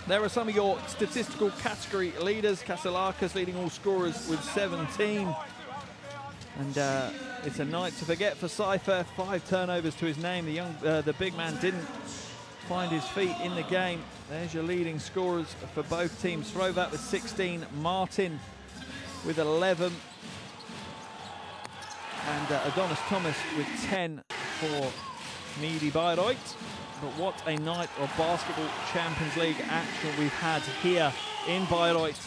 There are some of your statistical category leaders. Kasilakis leading all scorers with 17. And it's a night to forget for Cypher. 5 turnovers to his name. The big man didn't find his feet in the game. There's your leading scorers for both teams. Throvat with 16, Martin with 11. And Adonis Thomas with 10 for medi Bayreuth. But what a night of basketball Champions League action we've had here in Bayreuth.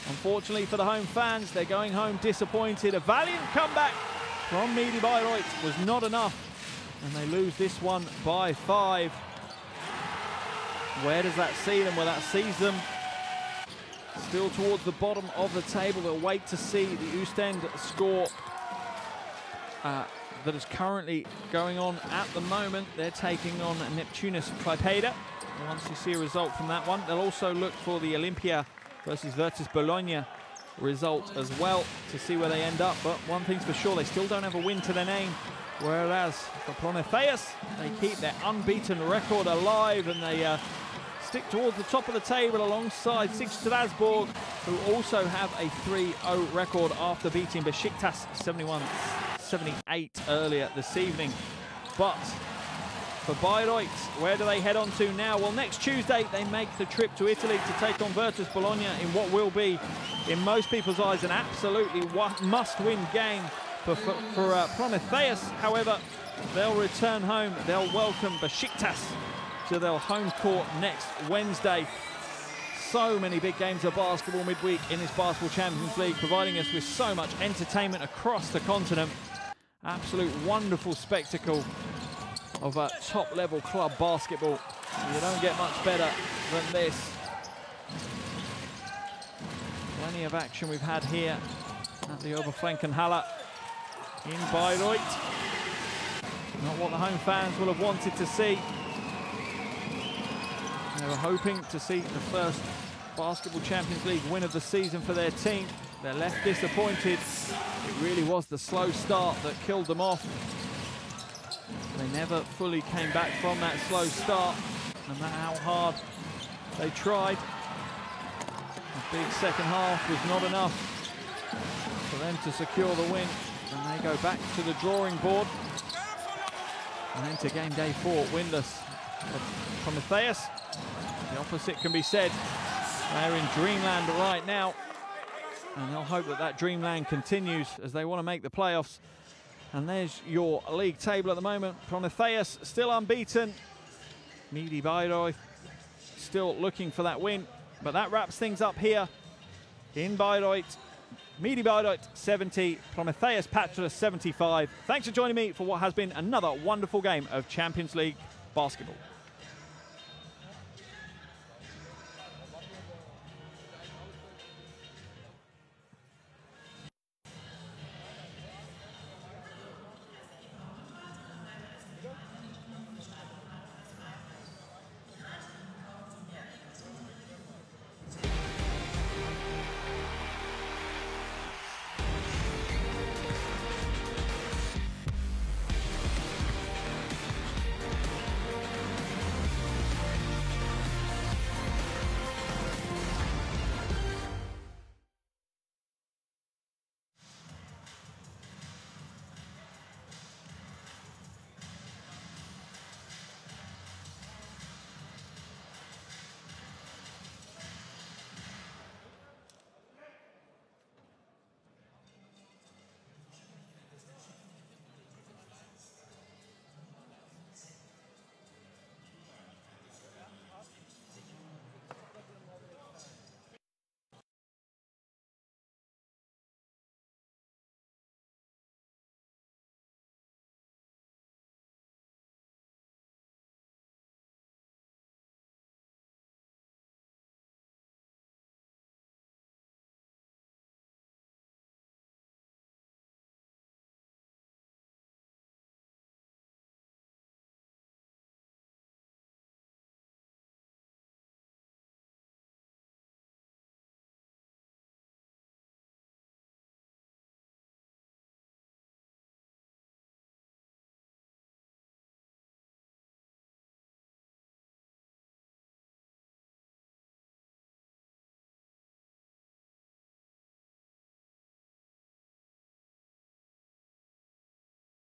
Unfortunately for the home fans, they're going home disappointed. A valiant comeback from medi Bayreuth was not enough, and they lose this one by 5. Where does that see them? Well, that sees them still towards the bottom of the table. They'll wait to see the Ostend score that is currently going on at the moment. They're taking on Neptunus Klaipeda. Once you see a result from that one, they'll also look for the Olympia versus Virtus Bologna result as well to see where they end up. But one thing's for sure, they still don't have a win to their name. Whereas for Promitheas, they keep their unbeaten record alive, and they stick towards the top of the table alongside Sig Strasbourg, who also have a 3-0 record after beating Besiktas 71-78 earlier this evening. But for Bayreuth, where do they head on to now? Well, next Tuesday, they make the trip to Italy to take on Virtus Bologna in what will be, in most people's eyes, an absolutely must-win game for Promitheas. However, they'll return home. They'll welcome Besiktas to their home court next Wednesday. So many big games of basketball midweek in this Basketball Champions League, providing us with so much entertainment across the continent. Absolute wonderful spectacle of top-level club basketball. You don't get much better than this. Plenty of action we've had here at the Oberfrankenhalle in Bayreuth. Not what the home fans will have wanted to see. They were hoping to see the first Basketball Champions League win of the season for their team. They're left disappointed. It really was the slow start that killed them off. They never fully came back from that slow start, no matter how hard they tried. The big second half was not enough for them to secure the win, and they go back to the drawing board and enter game day 4 winless. Promitheas, the opposite can be said. They're in dreamland right now. And they'll hope that that dreamland continues as they want to make the playoffs. And there's your league table at the moment. Promitheas still unbeaten. medi Bayreuth still looking for that win. But that wraps things up here in Bayreuth. medi Bayreuth 70, Promitheas Patras 75. Thanks for joining me for what has been another wonderful game of Champions League basketball.